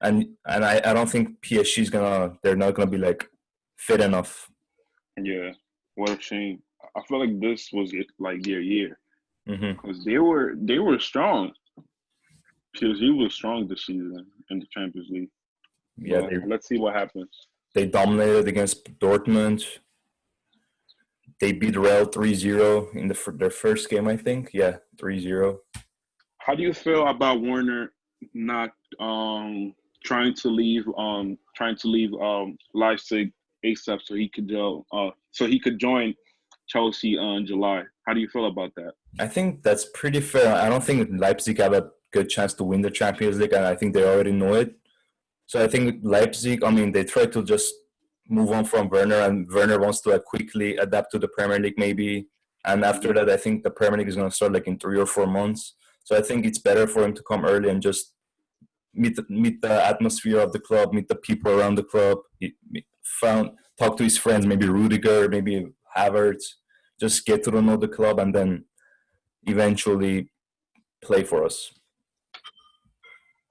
And I don't think PSG is gonna. They're not gonna be like fit enough. Yeah. What a shame. I feel like this was like their year Hmm. because they were strong. PSG was strong this season in the Champions League. Yeah, But let's see what happens. they dominated against Dortmund. They beat Real 3-0 in their first game, I think. Yeah, 3-0. How do you feel about Warner not trying to leave Leipzig ASAP so he could join Chelsea in July? How do you feel about that? I think that's pretty fair. I don't think Leipzig have a good chance to win the Champions League, and I think they already know it. So I think Leipzig, I mean, they try to just move on from Werner, and Werner wants to quickly adapt to the Premier League maybe. And after Hmm. that, I think the Premier League is going to start like in 3 or 4 months. So I think it's better for him to come early and just meet the atmosphere of the club, meet the people around the club. Talk to his friends, maybe Rudiger, maybe Havertz. Just get to know the club, and then eventually play for us.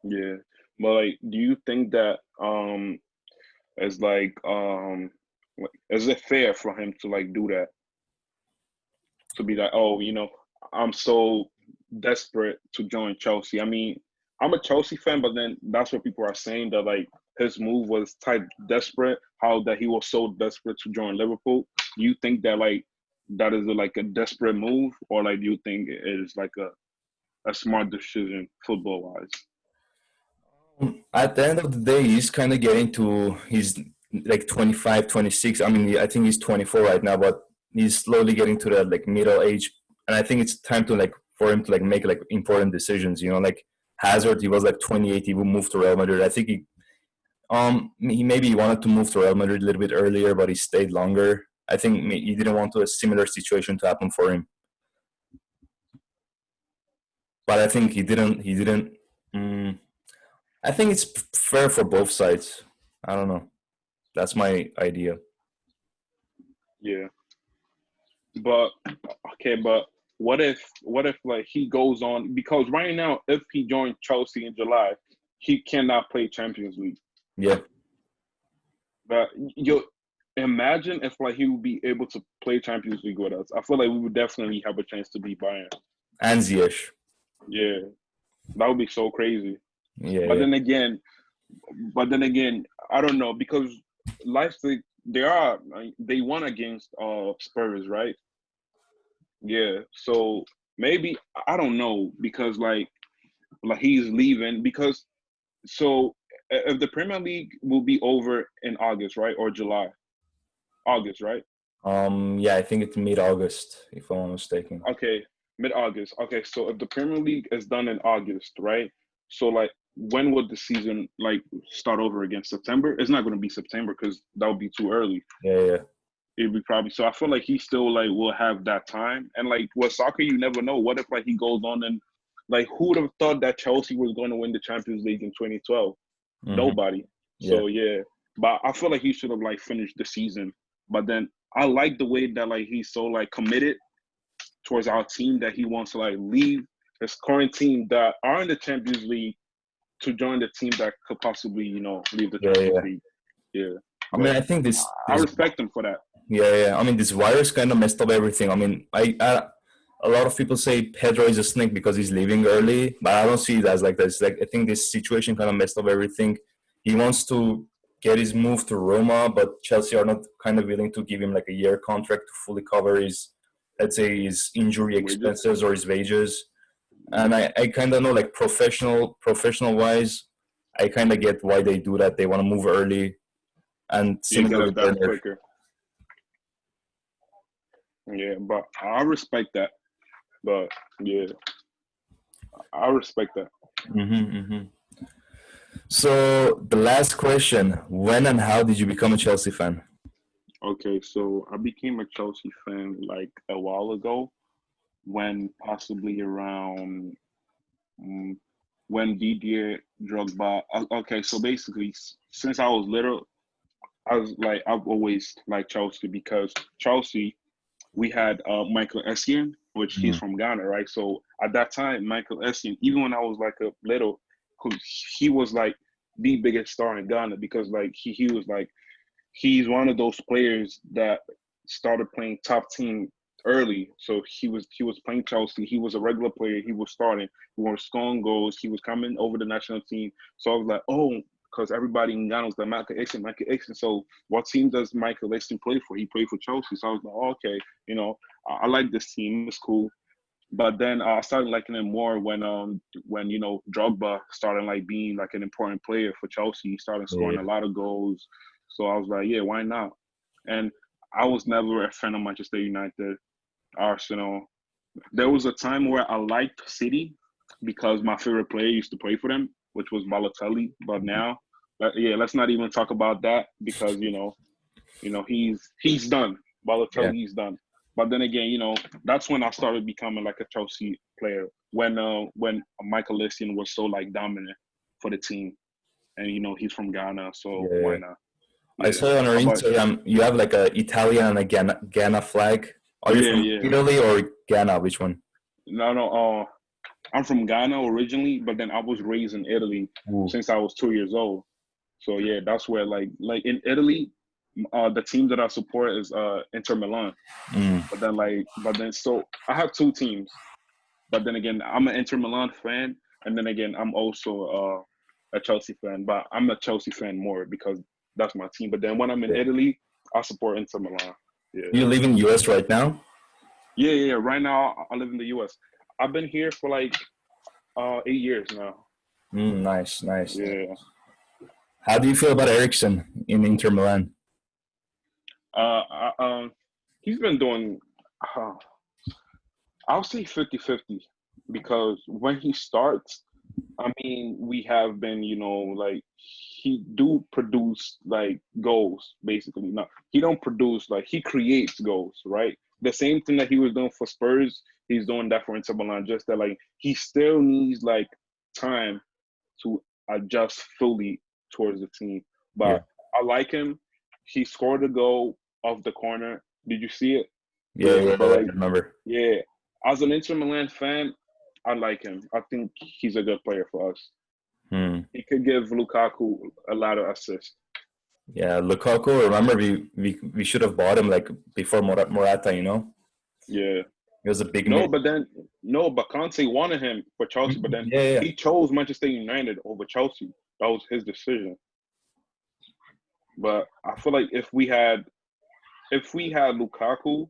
Yeah. But like, do you think that as is it fair for him to like do that? To be like, oh, I'm so desperate to join Chelsea. I mean, I'm a Chelsea fan, but then that's what people are saying that like his move was type desperate, how that he was so desperate to join Liverpool. Do you think that like that is like a desperate move, or like do you think it is like a smart decision football wise? At the end of the day, he's kind of getting to he's like 25, 26. I mean, I think he's 24 right now, but he's slowly getting to that like middle age, and I think it's time to like for him to like make like important decisions. Like Hazard, he was like 28. He would move to Real Madrid. I think he maybe wanted to move to Real Madrid a little bit earlier, but he stayed longer. I think he didn't want a similar situation to happen for him. But I think he didn't. He didn't. I think it's fair for both sides. I don't know. That's my idea. Yeah. But okay, but what if like he goes on, because right now if he joined Chelsea in July, he cannot play Champions League. Yeah. But you imagine if like he would be able to play Champions League with us. I feel like we would definitely have a chance to beat Bayern. And Ziyech. Yeah, that would be so crazy. Yeah. But then again, I don't know, because Leipzig they won against Spurs, right? Yeah, so maybe I don't know, because like he's leaving, because so if the Premier League will be over in August, right, or July, August, right? Yeah, I think it's mid-August, if I'm not mistaken. Okay, mid-August. Okay, so if the Premier League is done in August, right? So like, when would the season like start over again? September? It's not going to be September because that would be too early. Yeah. It'd be probably, so I feel like he still like will have that time. And like with soccer, you never know. What if like he goes on and like, who would have thought that Chelsea was going to win the Champions League in 2012? Mm-hmm. Nobody. So yeah, but I feel like he should have like finished the season. But then I like the way that like he's so like committed towards our team that he wants to like leave his current team that are in the Champions League to join the team that could possibly, leave the Champions League. Yeah. I mean, I think this I respect him for that. Yeah. I mean, this virus kind of messed up everything. I mean, a lot of people say Pedro is a snake because he's leaving early, but I don't see it as like that. It's like, I think this situation kind of messed up everything. He wants to get his move to Roma, but Chelsea are not kind of willing to give him like a year contract to fully cover his, let's say, his injury expenses or his wages. And I kind of know, like, professional wise, I kind of get why they do that. They want to move early, and similarly, quicker. Yeah, but I respect that. But yeah, I respect that. So the last question: when and how did you become a Chelsea fan? Okay, so I became a Chelsea fan like a while ago, when possibly around when Didier Drogba. Okay, so basically, since I was little, I've always liked Chelsea, because Chelsea, we had Michael Essien, which he's from Ghana, right? So at that time, Michael Essien, even when I was like a little, he was like the biggest star in Ghana, because like he was like, he's one of those players that started playing top team early. So he was playing Chelsea. He was a regular player. He was starting. He was scoring goals. He was coming over the national team. So I was like, oh, because everybody in Ghana was like, Michael Essien. So what team does Michael Essien play for? He played for Chelsea. So I was like, oh, okay, I like this team. It's cool. But then I started liking him more when Drogba started like being like an important player for Chelsea. He started scoring a lot of goals. So I was like, yeah, why not? And I was never a fan of Manchester United, Arsenal. There was a time where I liked City because my favorite player used to play for them, which was Balotelli. But now, let's not even talk about that, because he's done. Balotelli's done. But then again, that's when I started becoming like a Chelsea player, when Michael Essien was so like dominant for the team, and he's from Ghana, so why not? I saw on our Instagram you have like a Italian and a Ghana flag. Are you from Italy or Ghana? Which one? No. I'm from Ghana originally, but then I was raised in Italy Ooh. since I was 2 years old. So yeah, that's where like in Italy, the team that I support is Inter Milan. Mm. But then so I have two teams. But then again, I'm an Inter Milan fan, and then again, I'm also a Chelsea fan. But I'm a Chelsea fan more because that's my team. But then when I'm in Yeah. Italy, I support Inter Milan. Yeah, You live in US right now? yeah. Right now, I live in the U.S. I've been here for like 8 years now. Nice, nice, nice. Yeah. How do you feel about Ericsson in Inter Milan? Uh, he's been doing. Uh, I'll say 50-50 because when he starts, I mean, we have been, like he do produce like goals basically. No, he don't produce like he creates goals, right? The same thing that he was doing for Spurs, he's doing that for Inter Milan. Just that like he still needs like time to adjust fully towards the team. Yeah, But I like him. He scored a goal off the corner. Did you see it? yeah, Yeah, yeah, but yeah, I like, remember. yeah, as an Inter Milan fan, I like him. I think he's a good player for us. Hmm. He could give Lukaku a lot of assists. Yeah, Lukaku. Remember, we should have bought him like before Morata. You know, Yeah. he was a big No, mid. but then no, but Conte wanted him for Chelsea, but then Yeah, yeah, he chose Manchester United over Chelsea. That was his decision. But I feel like if we had Lukaku,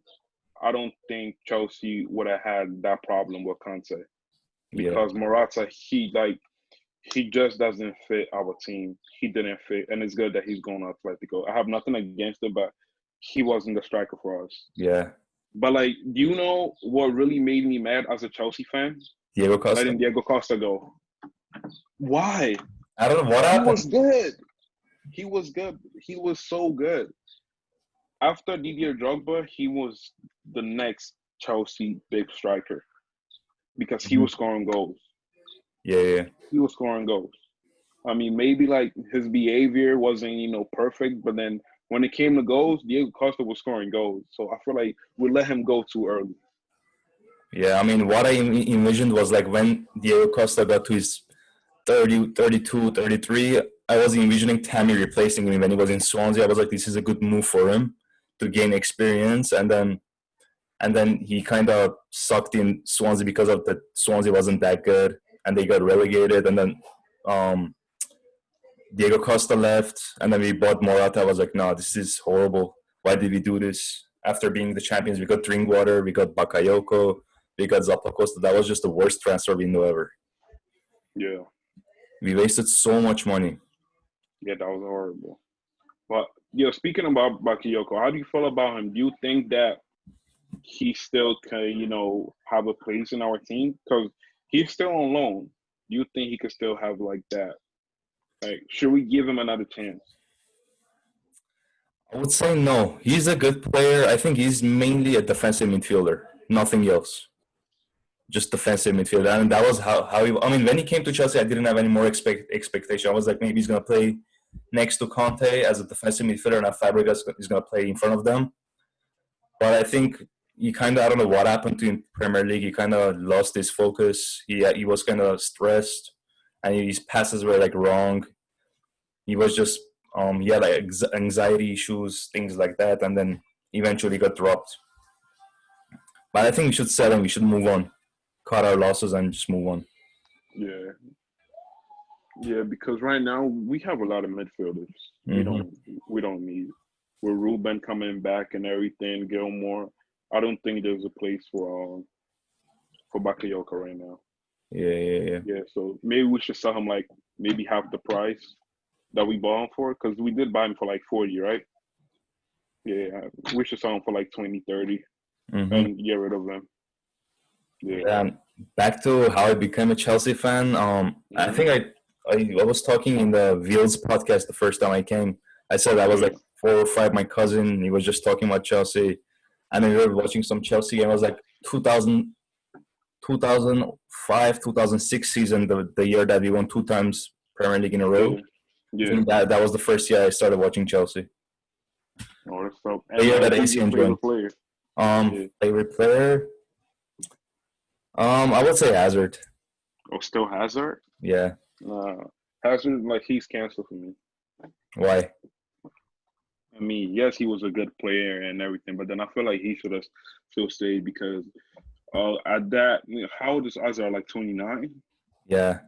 I don't think Chelsea would have had that problem with Conte yeah, because Morata, he just doesn't fit our team. He didn't fit, and it's good that he's going to Atletico. I have nothing against it, but he wasn't the striker for us. yeah. But like, do you know what really made me mad as a Chelsea fan? Diego Costa. Letting Diego Costa go. Why? I don't know what He happened. was good. He was good. He was so good. After Didier Drogba, he was the next Chelsea big striker because he Mhm. was scoring goals. Yeah, yeah, He was scoring goals. I mean, maybe like his behavior wasn't, perfect, but then when it came to goals, Diego Costa was scoring goals. So I feel like we let him go too early. yeah. I mean, what I envisioned was like when Diego Costa got to his 30, 32, 33, I was envisioning Tammy replacing him when he was in Swansea. I was like, this is a good move for him to gain experience, and then he kind of sucked in Swansea because of the Swansea wasn't that good, and they got relegated, and then um, Diego Costa left, and then we bought Morata. I was like, no, this is horrible. Why did we do this? After being the champions, we got Drinkwater, we got Bakayoko, we got Zappacosta. That was just the worst transfer window ever. Yeah, We wasted so much money. yeah, that was horrible. But speaking about Bakayoko, how do you feel about him? Do you think that he still can, have a place in our team? Because he's still on loan. Do you think he could still have like that? Like, should we give him another chance? I would say no. He's a good player. I think he's mainly a defensive midfielder, nothing else. Just defensive midfielder. And that was how he. I mean, when he came to Chelsea, I didn't have any more expectation. I was like, maybe he's gonna play next to Conte as a defensive midfielder, and Fabregas is gonna play in front of them. But I think he kind of, I don't know what happened to him in Premier League. He kind of lost his focus. He was kind of stressed, and his passes were like wrong. He was just he had like anxiety issues, things like that, and then eventually got dropped. But I think we should sell him. We should move on, cut our losses, and just move on. Yeah, yeah, because right now we have a lot of midfielders. We Hmm. don't we don't need with Ruben coming back and everything, Gilmore. I don't think there's a place for Bakayoko right now. Yeah, yeah, yeah. Yeah, so maybe we should sell him like maybe half the price that we bought him for because we did buy him for like 40, right? Yeah, we should sell him for like 20, 30 Hmm. and get rid of him. Yeah. Yeah. And back to how I became a Chelsea fan. I Hmm. think I was talking in the Wheels podcast the first time I came. I said I was Yeah. like 4 or 5. My cousin, he was just talking about Chelsea, and then we were watching some Chelsea game. I was like 2000, 2005, 2006 season, the year that we won 2 times Premier League in a row. Yeah. I Yeah. think that was the first year I started watching Chelsea. Oh, that's so. The And year that who's your ACN joined. favorite player? Yeah. Favorite player. I would say Hazard. or still Hazard. Yeah. Hazard, like he's canceled for me. Why? I mean, yes, he was a good player and everything, but then I feel like he should have still stayed because at that, how old is Hazard? Like 29? Yeah.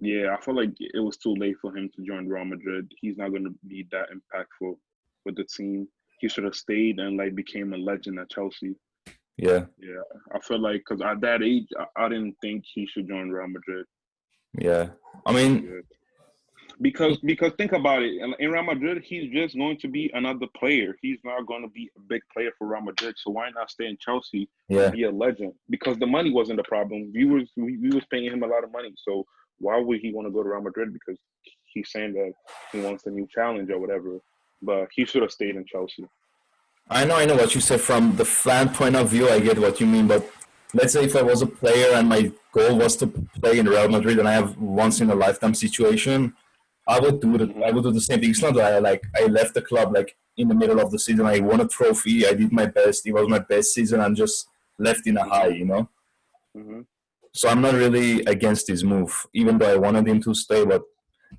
Yeah, I feel like it was too late for him to join Real Madrid. He's not going to be that impactful with the team. He should have stayed and like became a legend at Chelsea. Yeah. Yeah, I feel like because at that age, I didn't think he should join Real Madrid. Yeah. I mean, Yeah. Because think about it, in Real Madrid, he's just going to be another player. He's not going to be a big player for Real Madrid. So why not stay in Chelsea and yeah. be a legend? Because the money wasn't the problem. We was paying him a lot of money. So why would he want to go to Real Madrid? Because he's saying that he wants a new challenge or whatever. But he should have stayed in Chelsea. I know what you said. From the fan point of view, I get what you mean. But let's say if I was a player and my goal was to play in Real Madrid and I have once in a lifetime situation, I would do it. Mm-hmm. I would do the same thing. It's not that I left the club like in the middle of the season. I won a trophy. I did my best. It was my best season and just left in a high, Mm-hmm. you know. Mm-hmm. So I'm not really against his move, even though I wanted him to stay. But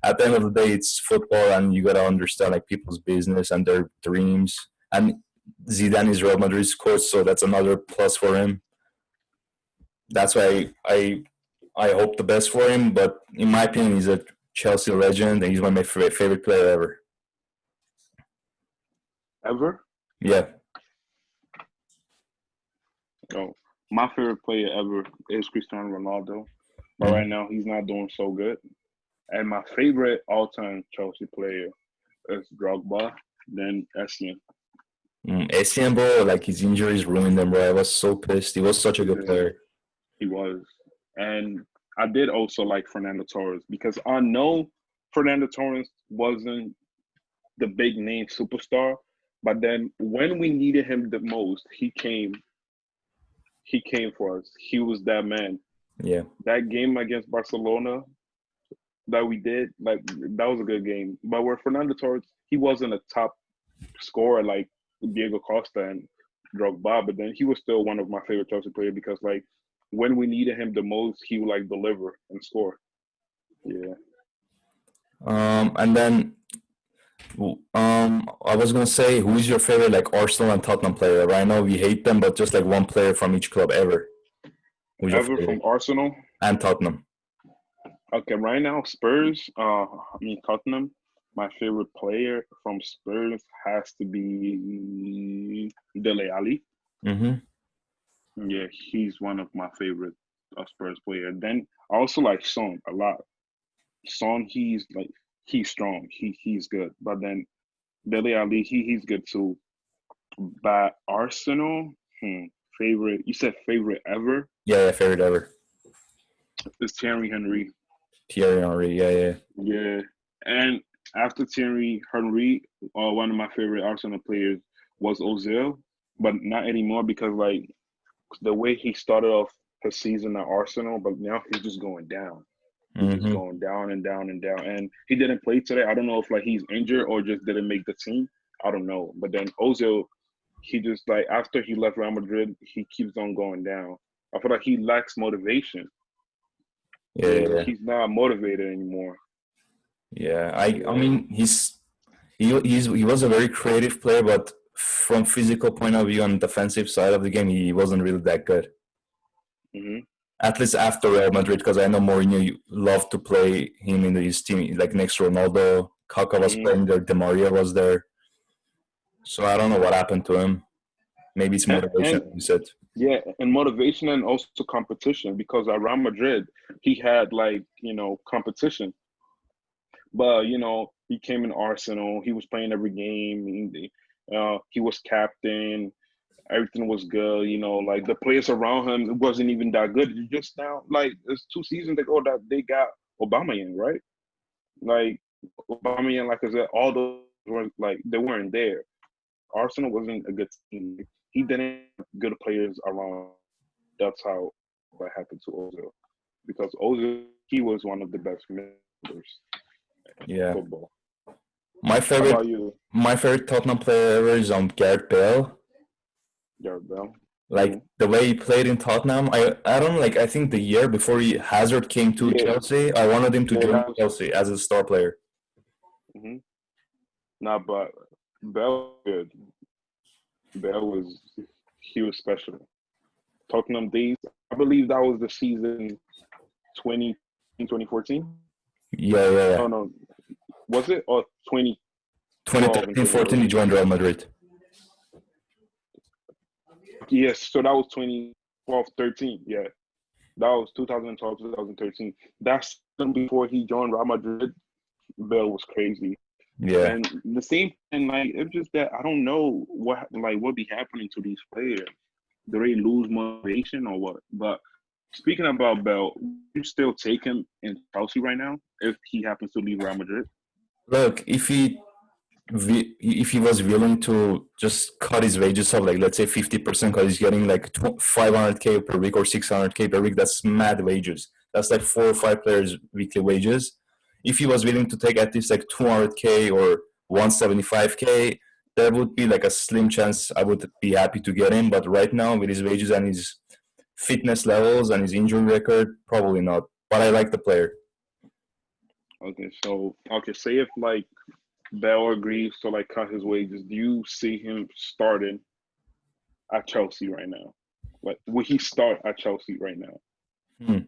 at the end of the day, it's football, and you gotta understand like people's business and their dreams. And Zidane is Real Madrid's coach, so that's another plus for him. That's why I hope the best for him. But in my opinion, he's a Chelsea legend, and he's one of my favorite player ever. Ever? Yeah. Oh, my favorite player ever is Cristiano Ronaldo. But Mm-hmm. right now, he's not doing so good. And my favorite all-time Chelsea player is Drogba, then Aston. Essien, bro, like his injuries ruined him, bro. I was so pissed. He was such a good Yeah, player. he was. And I did also like Fernando Torres because I know Fernando Torres wasn't the big name superstar, but then when we needed him the most, he came. He came for us. He was that man. Yeah. That game against Barcelona that we did, like that was a good game. But where Fernando Torres, he wasn't a top scorer like Diego Costa and Drogba, but then he was still one of my favorite Chelsea players because like when we needed him the most, he would like deliver and score. Yeah. And then I was gonna say, who's your favorite like Arsenal and Tottenham player? I know we hate them, but just like one player from each club ever. Who's your Ever from favorite? Arsenal. And Tottenham. Okay, right now Spurs, Tottenham. My favorite player from Spurs has to be Dele Alli. Mm-hmm. Yeah, he's one of my favorite Spurs player. Then I also like Son a lot. Son, he's strong. He's good. But then Dele Alli, he's good too. But Arsenal, favorite. You said favorite ever Yeah, favorite ever. is Thierry Henry. Thierry Henry. Yeah. Yeah, and after Thierry Henry, one of my favorite Arsenal players was Ozil, but not anymore because like the way he started off his season at Arsenal, but now he's just going down. He's just Mm-hmm. going down and down and down. And he didn't play today. I don't know if like he's injured or just didn't make the team. I don't know. But then Ozil, he just like after he left Real Madrid, he keeps on going down. I feel like he lacks motivation. Yeah, Yeah. he's not motivated anymore. Yeah. I Yeah. mean he was a very creative player, but from physical point of view and defensive side of the game, he wasn't really that good. Hmm. At least after Real Madrid, because I know Mourinho loved to play him in his team, like next to Ronaldo. Kaká was Hmm. playing there, Di Maria was there. So I don't know what happened to him. Maybe it's motivation, And you said. yeah, and motivation and also competition because at Real Madrid he had like competition, but he came in Arsenal. He was playing every game. He was captain. Everything was good. Like the players around him, it wasn't even that good. You just now like it's 2 seasons ago that they got Aubameyang, right? Like Aubameyang, like I said, all those were like they weren't there. Arsenal wasn't a good team. He didn't have good players around. That's how what happened to Ozil. Because Ozil, he was one of the best midfielders in Yeah. football. My How favorite about you, my favorite Tottenham player ever is Gareth Bale. Gareth Bell? Like Hmm. the way he played in Tottenham, I don't like. I think the year before Hazard came to Yeah, Chelsea, I wanted him to yeah, join that was. Chelsea as a star player. Hmm. Nah, but Bell good. Bell was he was special. Tottenham days. I believe that was the season 20 2014. Yeah, yeah, No, yeah. no, was it or 2012 and 2013-14, he 2014? joined Real Madrid. Yes, so that was 2012, 13. Yeah, that was 2012, 2013. That's before he joined Real Madrid. Bell was crazy. Yeah. And the same thing, like it's just that I don't know what be happening to these players. Do they lose motivation or what? But speaking about Bell, you still take him in Chelsea right now if he happens to leave Real Madrid? Look, if he was willing to just cut his wages up, like let's say 50%, because he's getting like 500K per week or 600K per week, that's mad wages. That's like 4 or 5 players' weekly wages. If he was willing to take at least like 200K or 175K, there would be like a slim chance I would be happy to get him. But right now, with his wages and his fitness levels and his injury record, probably not. But I like the player. Okay, so okay, say if like Bell agrees to like cut his wages, do you see him starting at Chelsea right now? Like, would he start at Chelsea right now? Hmm.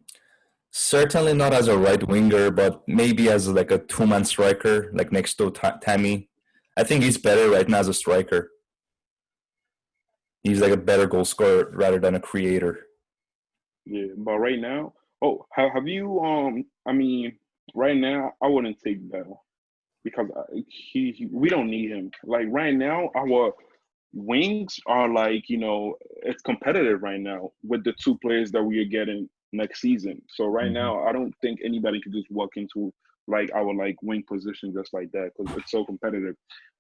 Certainly not as a right winger, but maybe as like a two-man striker, like next to Tammy. I think he's better right now as a striker. He's like a better goal scorer rather than a creator. Yeah, but right now, oh, have you I mean, right now I wouldn't take Bell because we don't need him. Like right now, our wings are like it's competitive right now with the two players that we are getting next season. So right Mhm. now, I don't think anybody can just walk into like our like wing position just like that because it's so competitive.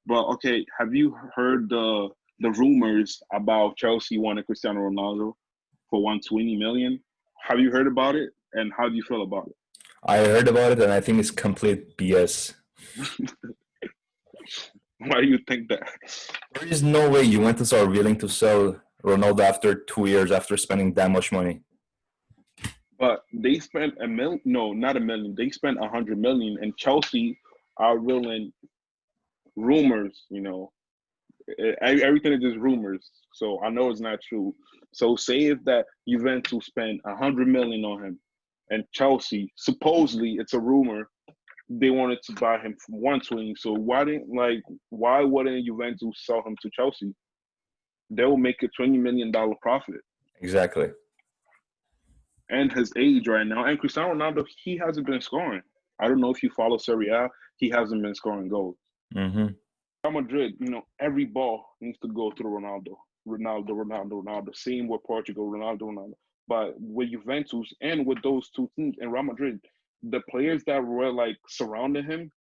But okay, have you heard the rumors about Chelsea wanting Cristiano Ronaldo for 120 million? Have you heard about it? And how do you feel about I heard about it and I think it's complete BS. it? Why do you think that? There is no way Juventus are willing to sell Ronaldo after 2 years after spending that much money. But they spent a million. No, not a million. They spent 100 million, and Chelsea are willing. Rumors, everything is just rumors. So I know it's not true. So say if that Juventus spent 100 million on him, and Chelsea supposedly it's a rumor they wanted to buy him for 120. So why wouldn't Juventus sell him to Chelsea? They'll make a $20 million profit. Exactly. And his age right now. And Cristiano Ronaldo, he hasn't been scoring. I don't know if you follow Serie A, he hasn't been scoring goals. Mm-hmm. Real Madrid, every ball needs to go through Ronaldo. Ronaldo, Ronaldo, Ronaldo. Same with Portugal, Ronaldo, Ronaldo. But with Juventus and with those two teams in Real Madrid, the players that were like surrounding him,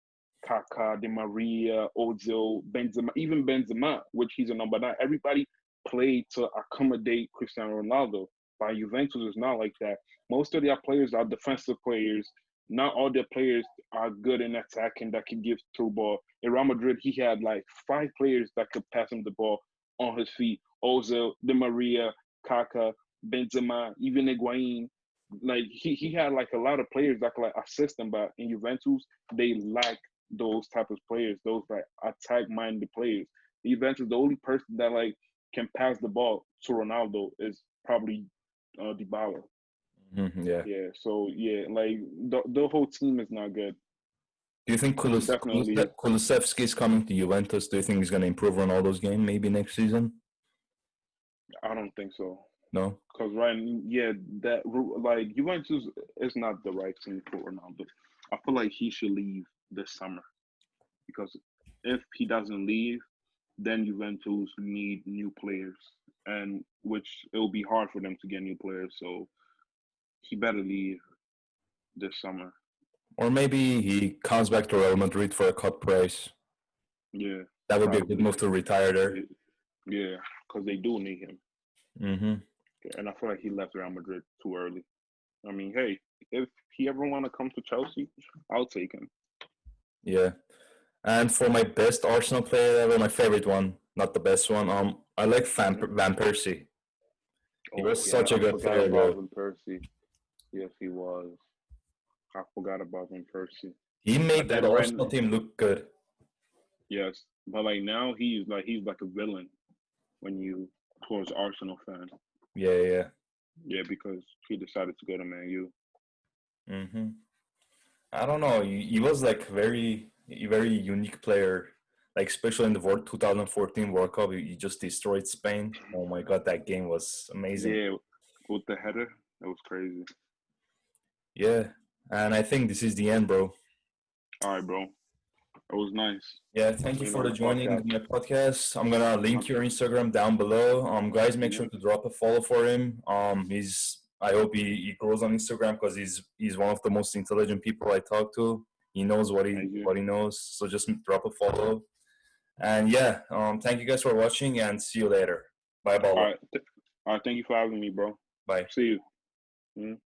Kaká, Di Maria, Ozil, Benzema, even Benzema, which he's a number nine, everybody played to accommodate Cristiano Ronaldo. By Juventus, it's not like that. Most of their players are defensive players. Not all their players are good in attacking that can give through ball. In Real Madrid, he had like 5 players that could pass him the ball on his feet. Ozil, Di Maria, Kaká, Benzema, even Higuain. Like he had like a lot of players that could like assist him, but in Juventus, they lack those type of players, those like attack minded players. Juventus, the only person that like can pass the ball to Ronaldo is probably Balo. Mm-hmm. Yeah. Yeah, so yeah, like the whole team is not good. Do you think Definitely, Kulusevski is coming to Juventus? Do you think he's going to improve Ronaldo's game maybe next season? I don't think so. No? Cause yeah, that like Juventus is not the right team for Ronaldo. I feel like he should leave this summer because if he doesn't leave, then Juventus need new players, and which it will be hard for them to get new players. So he better leave this summer. Or maybe he comes back to Real Madrid for a cut price. Yeah, That would be a good probably. move to retire there. Yeah, because they do need him, Mm-hmm. and I feel like he left Real Madrid too early. I mean, hey, if he ever want to come to Chelsea, I'll take him. Yeah. And for my best Arsenal player ever, my favorite one, not the best one, I like Van Persie. He Oh was yeah, such a I good forgot player, about bro. Van Persie. Yes, he was. I forgot about Van Persie. He I made that think right Arsenal team look good. yes, but like now he's like a villain when you towards Arsenal fan. Yeah. Yeah, because he decided to go to Man U. Mm-hmm. I don't know. He was like very unique player. Like especially in the 2014 World Cup, he just destroyed Spain. Oh my God, that game was amazing. Yeah, with the header, that was crazy. Yeah, and I think this is the end, bro. All right, bro. That was nice Yeah, thank you being for on the the joining podcast. my podcast. I'm gonna link your Instagram down below. Guys, make sure Yeah, to drop a follow for him. I hope he grows on Instagram because he's one of the most intelligent people I talk to. He knows thank you. what he knows. So just drop a follow. And yeah, thank you guys for watching and see you later. Bye, All Balo. right, all right. Thank you for having me, bro. Bye. See you. Mhm.